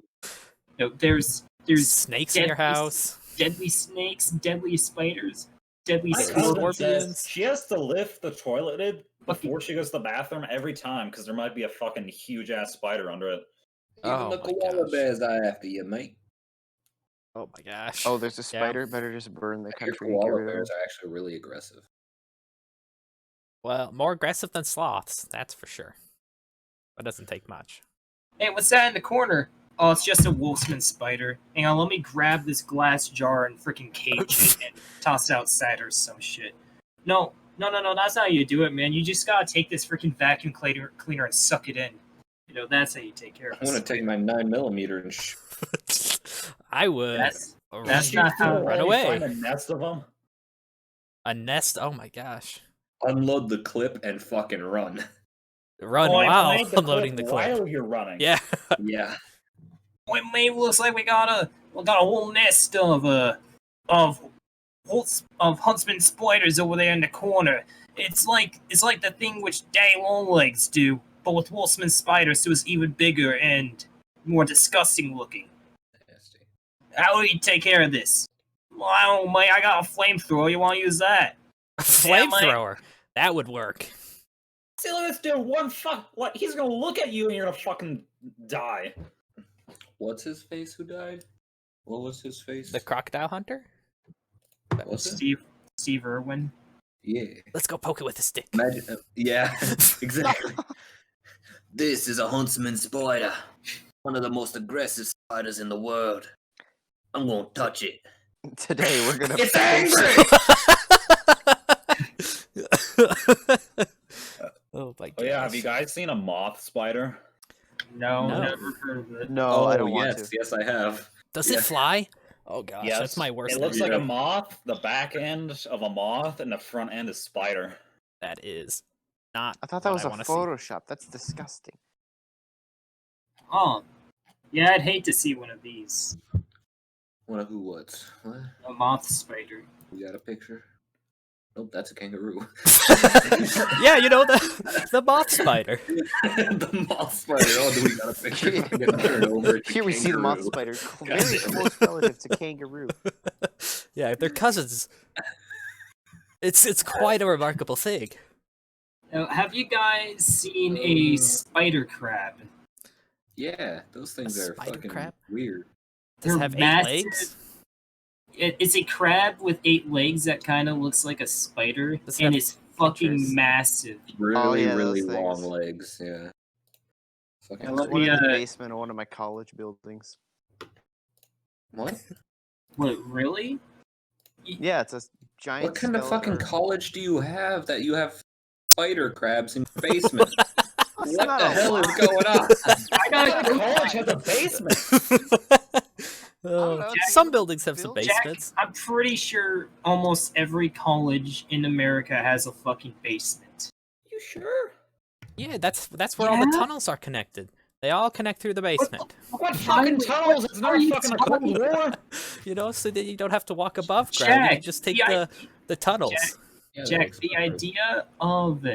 No, there's Snakes in your house. deadly snakes, deadly spiders, deadly My Scorpions. cousin says Scorpions. she has to lift the toilet lid before she goes to the bathroom every time because there might be a fucking huge ass spider under it. Even Oh the my koala gosh. bears die after you, mate. Oh my gosh. Oh, there's a Yeah. spider. Better just burn the I hear country and get koala rid of bears them. are actually really aggressive. Well, more aggressive than sloths, that's for sure. That doesn't take much. Hey, what's that in the corner? Oh, it's just a wolfsman spider. Hang on, let me grab this glass jar and freaking cage it and toss it outside or some shit. No, that's not how you do it, man. You just gotta take this freaking vacuum cleaner and suck it in. That's how you take care of I want it. to take my 9mm and I would. That's not how- Run You away. Find a nest of them. A nest. Oh my gosh. unload the clip and fucking run. Run Oh, I while played the unloading the clip. while you're running. Yeah. Yeah. Boy, maybe looks like we got a whole nest of huntsman spiders over there in the corner. It's like the thing which Daddy Longlegs do, but with wolfsman spiders, so it's even bigger and more disgusting looking. Nasty. How do you take care of this? Well, I don't, mate. I got a flamethrower. You want to use that? A flamethrower. That would work. See, look at this dude. What? He's gonna look at you and you're gonna fucking die. What's his face who died? What was his face? The crocodile hunter? That was it? Steve Irwin. Yeah. Let's go poke it with a stick. Imagine, yeah, exactly. This is a huntsman spider. One of the most aggressive spiders in the world. I'm gonna touch it. Today we're gonna. It's angry! Oh my god. Oh yeah, have you guys seen a moth spider? No, No. never heard of it. No, I don't want yes, to. yes, I have. Does Yeah. it fly? Oh gosh, Yes. that's my worst. It looks nightmare. like a moth. The back end of a moth, and the front end is spider. That is not. I thought that what was I a wanna see. Photoshop. That's disgusting. Oh, yeah, I'd hate to see one of these. One of who? What? What? A moth spider. We got a picture. Nope, that's a kangaroo. Yeah, you know the moth spider. The moth spider. Oh, do we got a picture? I'm gonna turn it over to Here we see the moth kangaroo. spider, very close relative to kangaroo. Yeah, they're cousins. It's quite a remarkable thing. Now, have you guys seen a spider crab? Yeah, those things are spider fucking crab? weird. Does it They're have 8 massive. legs? It's a crab with 8 legs that kind of looks like a spider, Does it and have it's fucking features? massive. Really, yeah, really those long things. legs. Yeah. Fucking I There's love one in the the, basement of one of my college buildings. what? What, really? Yeah, it's a giant. What kind of fucking skeleton- college do you have that you have spider crabs in your basement? It's What not the a hell is lot. going on? I got College has a basement. know, it's Some buildings have some built- Jack, basements. I'm pretty sure almost every college in America has a fucking basement. You sure? Yeah, that's where all the Yeah? tunnels are connected. They all connect through the basement. What fucking tunnels? It's not are you fucking the Cold talking War. You know, so that you don't have to walk above ground. You Jack, can just take the the tunnels. Yeah, that Jack, makes the sense. idea of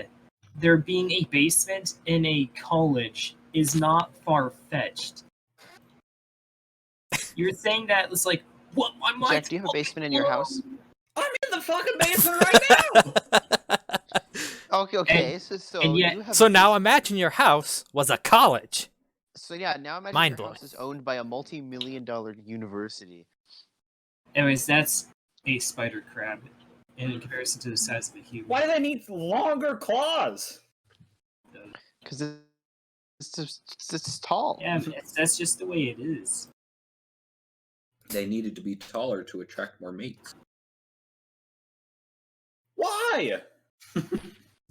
there being a basement in a college is not far-fetched. You're saying that it's like, what? I might Jack, do you have a basement in your house? I'm in the fucking basement right now. Okay. So and yet- you have. So a now basement- imagine your house was a college. So yeah, now imagine Mind your blowing. house is owned by a multi-million-dollar university. Anyways, that's a spider crab in comparison to the size of a human. Why do they need longer claws? Because it's tall. Yeah, that's just the way it is. They needed to be taller to attract more mates. Why?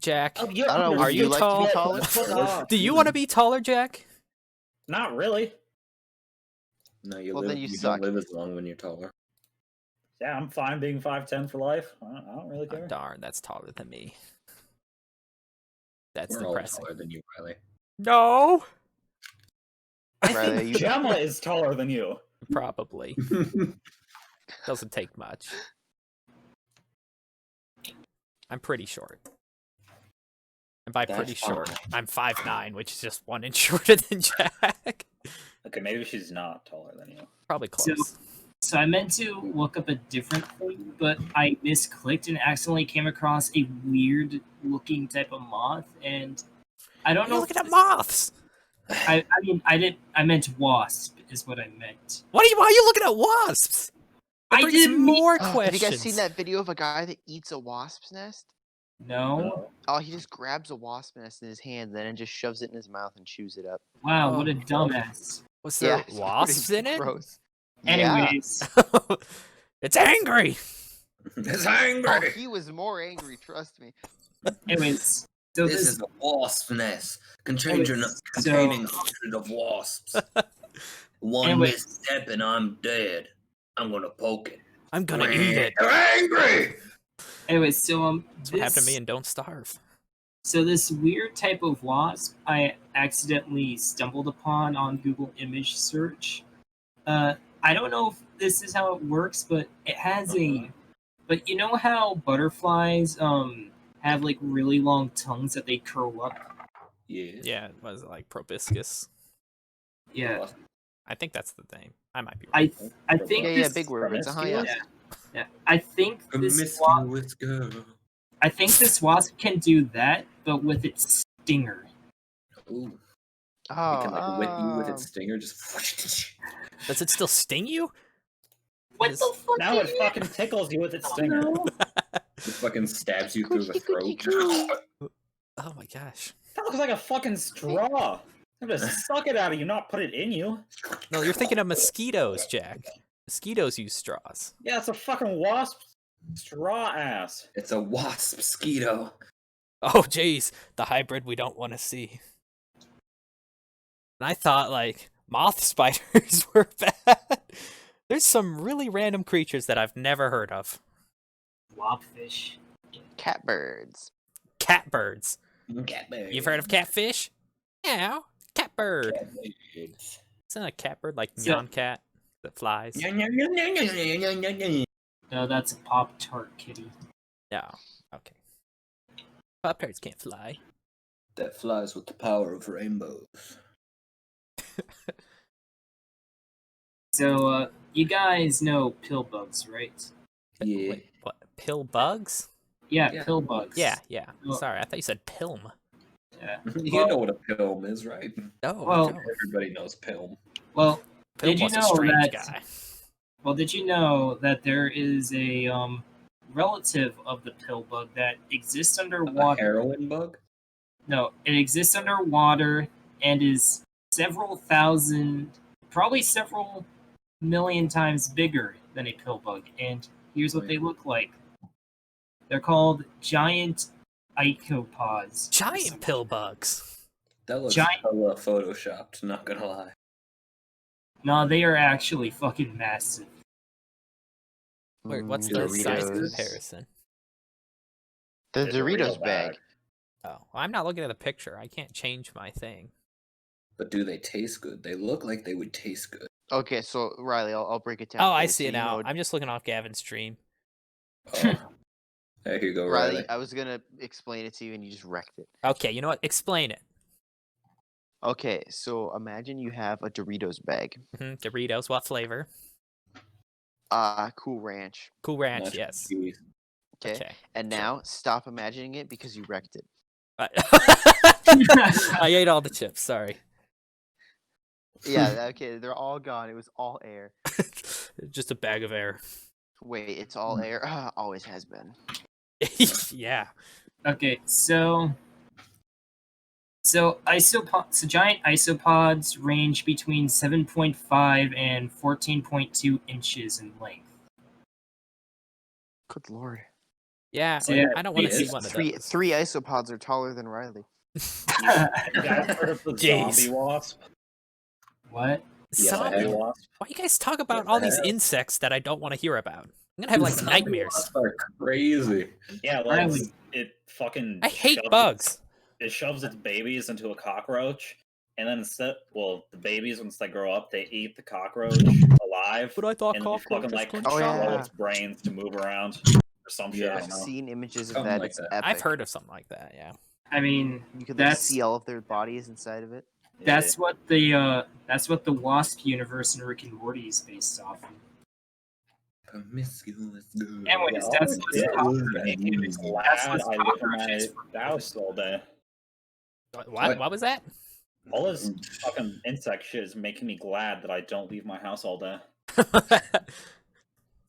Jack, Oh, you I don't know. Are Would you like tall? to be taller? Fuck off. do you want to be taller, Jack? Not really. No, you Well, live. then you You suck. don't live as long when you're taller. Yeah, I'm fine being 5'10" for life. I don't really Oh, care. darn, that's taller than me. That's We're all depressing. taller than you, Riley. No, I Riley, think you- Gemma is taller than you. probably doesn't take much. I'm pretty short. And by That's pretty short, fine. I'm 5'9", which is just 1 inch shorter than Jack. Okay, maybe she's not taller than you. Probably close. So I meant to look up a different thing, but I misclicked and accidentally came across a weird looking type of moth, and I don't You're know. looking if at moths. I mean, I meant wasp is what I meant. Why are you looking at wasps? That I brings didn't mean- more Oh, questions. have you guys seen that video of a guy that eats a wasp's nest? No. Oh, he just grabs a wasp nest in his hand, then just shoves it in his mouth and chews it up. Wow, what a Oh. dumbass. Was there it's wasps pretty in it? Gross. Anyways, It's angry. It's Yeah. Oh, angry. he was more angry. Trust me. anyways, so This this is a wasp nest containing So- hundreds of wasps. One Anyway. misstep and I'm dead. I'm gonna poke it. I'm gonna eat it. You're angry. anyways, so That's what happened to me in Don't Starve. So this weird type of wasp I accidentally stumbled upon on Google image search. I don't know if this is how it works, but it has but you know how butterflies have like really long tongues that they curl up? Yeah. Yeah, it was like proboscis. Yeah. I think that's the name. I might be wrong. I think Yeah, this, big words. Yeah. yeah. I think this Promiscuous girl. I think this wasp can do that, but with its stinger. Ooh. Oh, It can like whip you with its stinger. Just. Does it still sting you? What Yes. the fuck? Now it fucking tickles you with its stinger. No. It fucking stabs you through the throat. Oh my gosh. That looks like a fucking straw. I'm gonna suck it out of you, not put it in you. No, you're thinking of mosquitoes, Jack. Mosquitoes use straws. Yeah, it's a fucking wasp straw ass. It's a wasp mosquito. Oh jeez, the hybrid we don't want to see. And I thought, like, moth spiders were bad. There's some really random creatures that I've never heard of. Blobfish. Catbirds. Catbirds. Catbird. You've heard of catfish? Yeah, catbird. Catbirds. Isn't a catbird like So- neon cat that flies? No, that's a Pop-Tart kitty. No. Okay. Pop-Tarts can't fly. That flies with the power of rainbows. So, you guys know pill bugs, right? Yeah. Wait, what? Pill bugs? Yeah, Yeah. pill bugs. Yeah. Well- Sorry, I thought you said pilm. Yeah. You know what a pilm is, right? Oh, Well- no. Everybody knows pilm. Well, Pilm did you was know a strange that? guy. Well, did you know that there is a relative of the pill bug that exists A underwater? heroin bug? No, it exists underwater and is several thousand, probably several million times bigger than a pill bug. And here's what they look like. They're called giant icopods. Giant pill bugs. That looks Giant- hella photoshopped, not gonna lie. No, they are actually fucking massive. Wait, what's Mm, the size Doritos. comparison? The It's a real Doritos bag. Oh, well, I'm not looking at the picture. I can't change my thing. But do they taste good? They look like they would taste good. Okay, so Riley, I'll break it down. Oh, for I you. see So it you now. know- I'm just looking off Gavin's stream. Oh. There you go, Riley, Riley. I was gonna explain it to you and you just wrecked it. Okay, you know what? Explain it. Okay, so imagine you have a Doritos bag. Doritos, what flavor? Cool Ranch. Cool Ranch, Nacho yes. Okay. cheese. Okay. And now stop imagining it because you wrecked it. I ate all the chips, sorry. Yeah, okay, they're all gone. It was all air. Just a bag of air. Wait, it's all air? Always has been. Yeah. Okay, so giant isopods range between 7.5 and 14.2 inches in length. Good lord. Yeah, So, yeah, I don't want to see it's one of Three those. isopods are taller than Riley. You guys heard of the Jeez. zombie wasp? What? Yes, I Zombie- have. Wasp? Why you guys talk about Yes, all I these have. insects that I don't want to hear about? I'm gonna have like nightmares. Wasps are crazy. Yeah, like Riley. it fucking. I hate shoves bugs. It shoves its babies into a cockroach, and then the babies once they grow up, they eat the cockroach alive. But I thought and then you fucking like cockroaches control couldn't Oh, yeah. its brains to move around or some shit. Yeah, I I've don't know. seen images of Something that. like It's that. epic. I've heard of something like that, yeah. I mean, You could like, that's- see all of their bodies inside of it. that's what the Wasp universe in Rick and Morty is based off of. Promiscuous girl. Anyways, Yeah, that's yeah. what's Glad That's I what's live in my cockroaches for house all day. What was that? All this fucking insect shit is making me glad that I don't leave my house all day.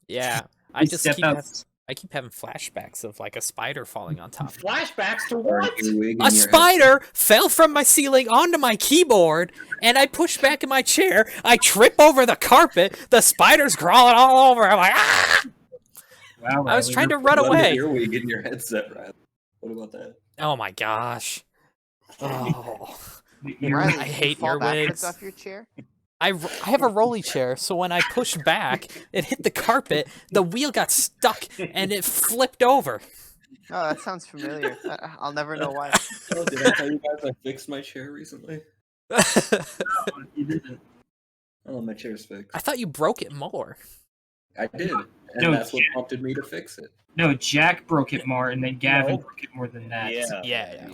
Yeah, I You just step keep, out. I keep having flashbacks of like a spider falling on top. Flashbacks to Or what? earwig in A your spider fell from my ceiling onto my keyboard, and I push back in my chair. I trip over the carpet. The spider's crawling all over. I'm like, ah! Wow, I was Riley, trying to you're- run What an away. earwig in your headset, Riley. What about that? Oh my gosh. Oh. you're- Riley, I did you hate fall backwards earwigs. off your chair. I have a rolly chair, so when I push back, it hit the carpet, the wheel got stuck, and it flipped over. Oh, that sounds familiar. I'll never know why. Oh, did I tell you guys I fixed my chair recently? you didn't. Oh, my chair's fixed. I thought you broke it more. I did. And No, that's what Jack. prompted me to fix it. No, Jack broke it more, and then Gavin No. broke it more than that. Yeah. Yeah.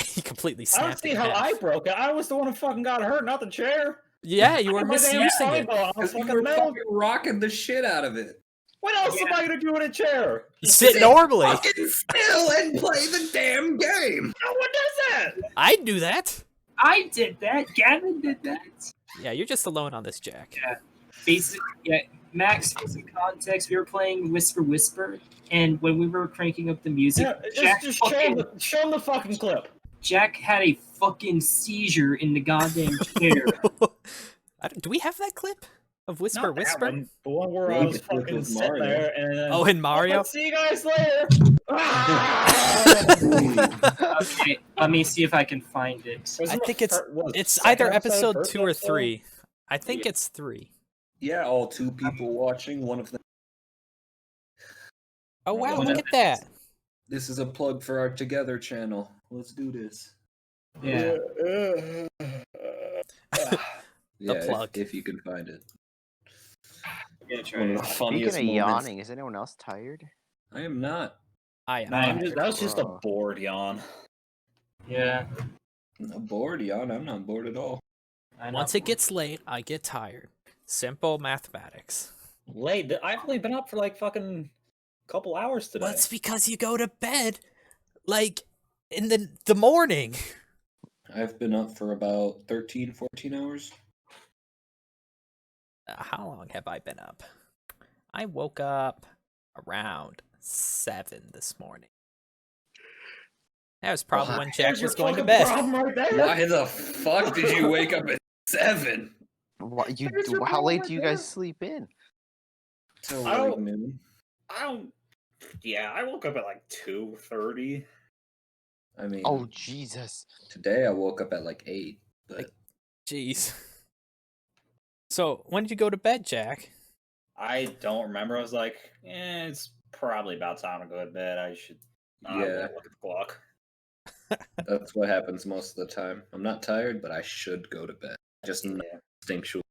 He completely I don't snapped see it in how half. I broke it. I was the one who fucking got hurt, not the chair. Yeah, you were My damn misusing it. volleyball, I was Because you fucking were metal. fucking rocking the shit out of it. What else am I gonna do in a chair? Sit normally. Fucking still and play the damn game. No one does that. I'd do that. I did that. Gavin did that. Yeah, you're just alone on this, Jack. Basic, yeah. Max, for some context, we were playing Whisper Whisper, and when we were cranking up the music, Yeah, just show him the fucking clip. Jack had a fucking seizure in the goddamn chair. Do we have that clip of Whisper Not that Whisper? one, the one where I Maybe was the clip fucking was sitting Mario. there and then. Oh, in Mario? "Let's see you guys later. Okay, let me see if I can find it. I think it's either episode 2 or 3. I think it's 3. Yeah, all 2 people watching. One of them. Oh wow, One look of at that. This is a plug for our Together channel. Let's do this. Yeah. Yeah, plug. if you can find it. Yeah, try One of it. the Speaking funniest of moments. yawning, is anyone else tired? I am not. I No, am. that was just a Bro. bored yawn. Yeah. I'm bored, Jan. I'm not bored at all. I know. Once it gets late, I get tired. Simple mathematics. Late. I've only been up for like fucking couple hours today. Well, it's because you go to bed like in the morning. I've been up for about 13, 14 hours. How long have I been up? I woke up around 7 this morning. That was probably when Jack was going to bed. Right there. Why the fuck did you wake up at 7? What you? There's your How late problem do you right guys sleep in? Till I like don't- noon. I don't. Yeah, I woke up at like 2:30. I mean, Oh Jesus! today I woke up at like 8. But Jeez. So, when did you go to bed, Jack? I don't remember. I was like, it's probably about time to go to bed. I should. I Yeah. won't look at the clock. that's what happens most of the time. I'm not tired, but I should go to bed. Just Yeah. instinctual.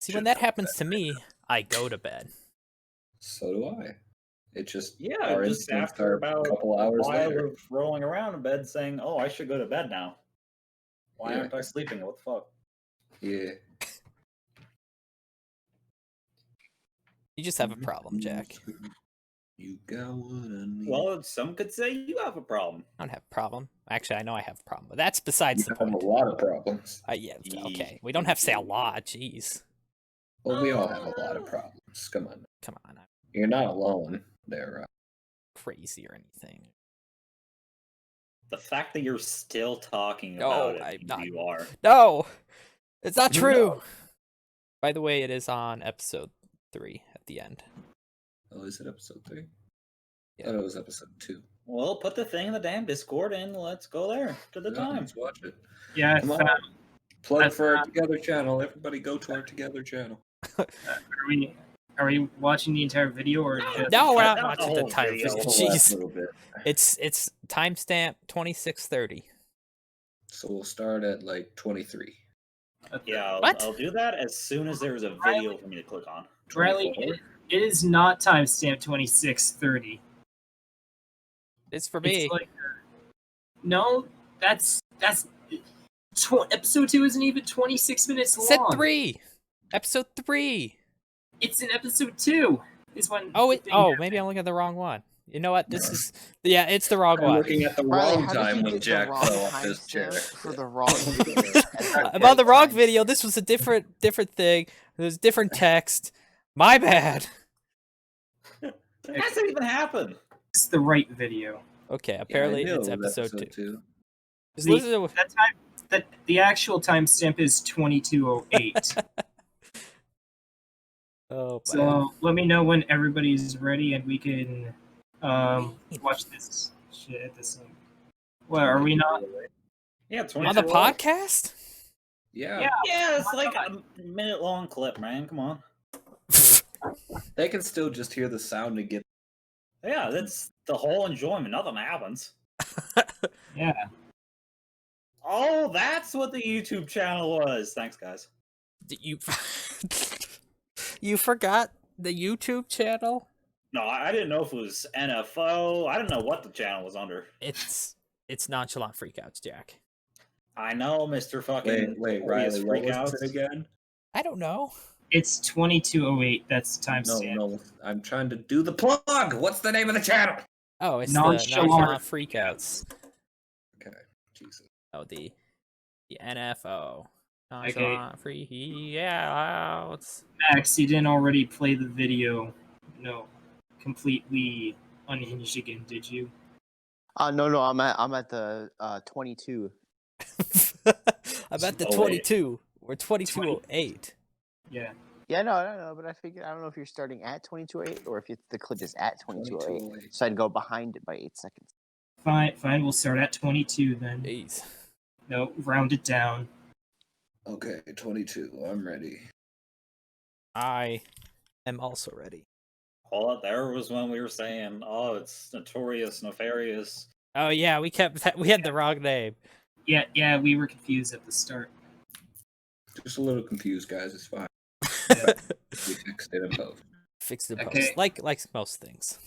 See, when that happens to me, I go to bed. So do I. It just Yeah, our just instincts after are about a couple a hours while later. of rolling around in bed saying, "Oh, I should go to bed now." Why Yeah. aren't I sleeping? What the fuck? Yeah. You just have a problem, Jack. You got what I need. Well, some could say you have a problem. I don't have a problem. Actually, I know I have a problem, but that's besides you the have point. a lot of problems. Yeah, okay. We don't have to say a lot. Jeez. Well, we all have a lot of problems. Come on. Come on, I'm You're not alone there. crazy or anything. The fact that you're still talking No, about it, I'm means not. you are. No! It's not No. true! By the way, it is on episode 3 at the end. Oh, is it episode 3? Yeah. I thought it was episode 2. Well, put the thing in the damn Discord and let's go there to the Yeah, time. let's watch it. Yeah, I Come on. found, Plug for our Together channel. Everybody go to our Together channel. are we watching the entire video or just No, we're not Not the watching the whole entire video. video. The last Jeez. little bit. It's timestamp 26:30. So we'll start at like 23. Yeah, What? I'll do that as soon as there's a video for me to click on. Riley, 24? it is not timestamp 26:30. It's for me. It's like no, that's episode 2 isn't even 26 minutes long. Said 3. Episode 3. It's in episode 2. Is when Oh, the thing oh, maybe I'm looking at the wrong one. You know what? This is it's the wrong I'm one. looking at the Riley, wrong how did time you when get the Jack wrong fell off his chair. timestamp for the wrong video? I'm on the wrong video. This was a different thing. There's different text. My bad. It hasn't even happened. It's the right video. Okay, Yeah, I apparently knew it's it was episode 2. 2. Just listen to That time, that the actual timestamp is 22:08. Oh, man. So let me know when everybody's ready and we can watch this shit at the same. What are we not? Yeah, On the 22. podcast? Yeah. Yeah. Yeah, it's like a minute-long clip, man. Come on. They can still just hear the sound and get. Yeah, that's the whole enjoyment. Nothing happens. Yeah. Oh, that's what the YouTube channel was. Thanks, guys. You you forgot the YouTube channel? No, I didn't know if it was NFO. I didn't know what the channel was under. It's Nonchalant Freakouts, Jack. I know, Mr. Fucking. Wait, Riley, what was it again? I don't know. It's 22:08. That's the No, timestamp. no, I'm trying to do the plug. What's the name of the channel? Oh, it's Nonchalant. the Nonchalant Freakouts. Okay, Jesus. Oh, the NFO. Okay. Nonchalant Freakouts. Max, you didn't already play the video. No, completely unhinged again, did you? No, I'm at the 22. I'm at the Oh, wait. 22. We're 22:08. Yeah. Yeah, no, but I figured I don't know if you're starting at 22:08 or if the clip is at 22:08. 22:08. So I'd go behind it by 8 seconds. Fine. We'll start at 22 then. Jeez. No, round it down. Okay, 22. I'm ready. I am also ready. All there was when we were saying, "Oh, it's notorious, nefarious." Oh yeah, we had the wrong name. Yeah, we were confused at the start. Just a little confused, guys. It's fine. We fixed it in post. Fixed it Okay. post. Like most things.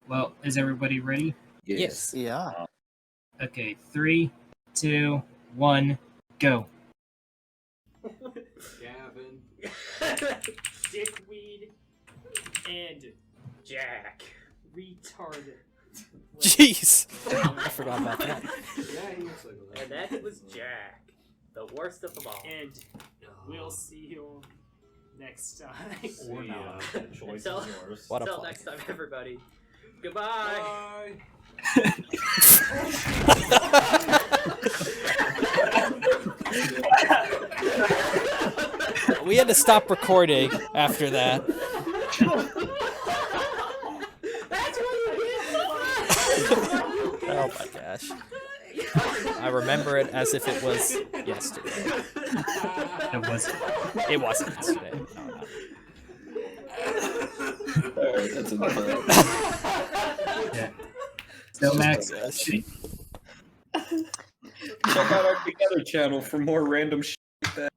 Well, is everybody ready? Yes. Yeah. Okay, 3, 2, 1, go. Gavin. Dickweed and Jack. Retarded. Jeez. I forgot about that. Yeah, he looks like a And that was Jack, the worst of them all. And we'll see you next time. Or not. The choice Until- is yours. What a Until play. next time, everybody. Goodbye. We had to stop recording after that. Oh my gosh. I remember it as if it was yesterday. It wasn't yesterday. No. Alright, that's enough of that. Yeah. So Max, Check out our Together channel for more random shit like that.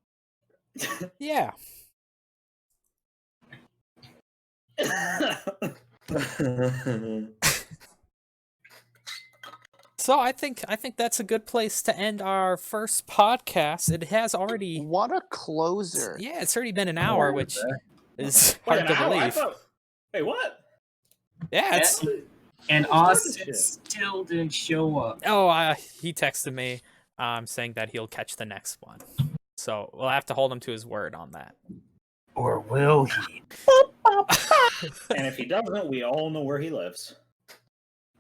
Yeah. So I think that's a good place to end our first podcast. It has already What a closer. yeah, it's already been an hour, which is Wait, hard to an hour? I believe. thought- Wait, what? Yeah, it's and Who's Austin shit? still didn't show up. he texted me saying that he'll catch the next one. So we'll have to hold him to his word on that. Or will he? And if he doesn't, we all know where he lives.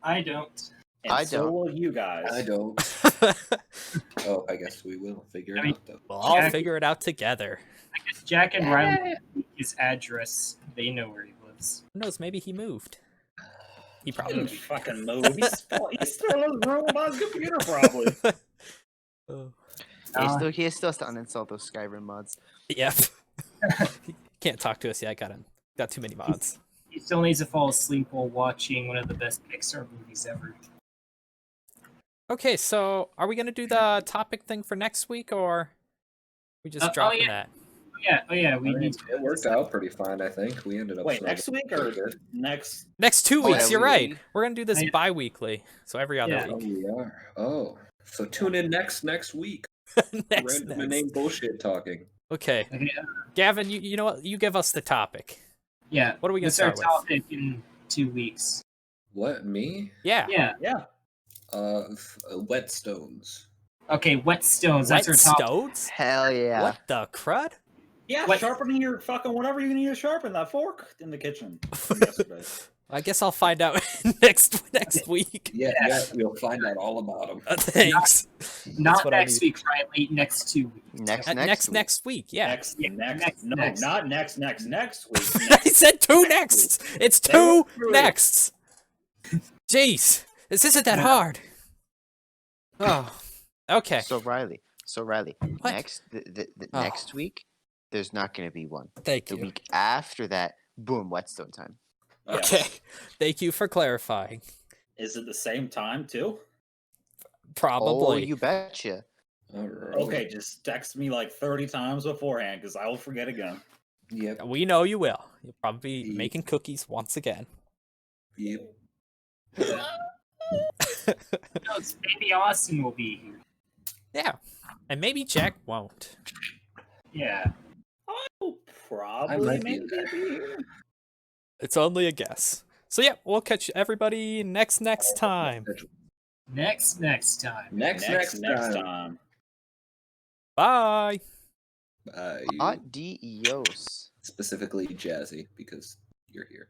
I don't. And I so don't. will you guys. I don't. Oh, I guess we will figure it I mean- out though. We'll all Jack- figure it out together. Jack and Riley, his address. They know where he lives. Who knows? Maybe he moved. He He probably didn't fucking move. He's still in his room on his computer, probably. Oh. He still has to uninstall those Skyrim mods. Yep. He can't talk to us yet. Got too many mods. He still needs to fall asleep while watching one of the best Pixar movies ever. Okay, so are we gonna do the topic thing for next week, or we just dropping that? Oh yeah, we I mean, need it worked out pretty fine, I think. We ended up Wait, snuggling next week pretty or good. next? Next 2 Oh, yeah, weeks. You're we- right. We're gonna do this I- bi-weekly, so every other Yeah. Oh, week. we are. Oh, so tune in next week. next. Random and name bullshit talking. Okay, Okay, Gavin, you know what? You give us the topic. yeah. What are we gonna What's our start with? topic in 2 weeks? What, me? Yeah. Yeah. Yeah. Whetstones. Okay, whetstones. That's our topic. Whetstones? Hell yeah. What the crud? Yeah, What? sharpening your fucking whatever you need to sharpen that fork in the kitchen. Yesterday. I guess I'll find out next week. Yeah, you'll find out all about them. Thanks. Not what I next need. week, Riley. Next 2 weeks. Next week. Yeah. Next, Yeah, next, no, next. not next week. I said two Next nexts. It's They two went through it. nexts. Jeez, this isn't that hard. Oh, okay. So Riley, What? next the Oh. next week, there's not going to be one. Thank The you. week after that, boom, whetstone time. Okay, thank you for clarifying. Is it the same time too? Oh, Probably. you betcha. Alright. Okay, just text me like 30 times beforehand because I will forget again. Yep. We know you will. You'll probably be Ye- making cookies once again. Yep. No, maybe Austin will be here. Yeah, and maybe Jack won't. Yeah. I'll I probably might be maybe there. be here. It's only a guess. So yeah, we'll catch everybody next time. Next time. Next time. time. Bye. Bye. Adios. Specifically Jazzy, because you're here.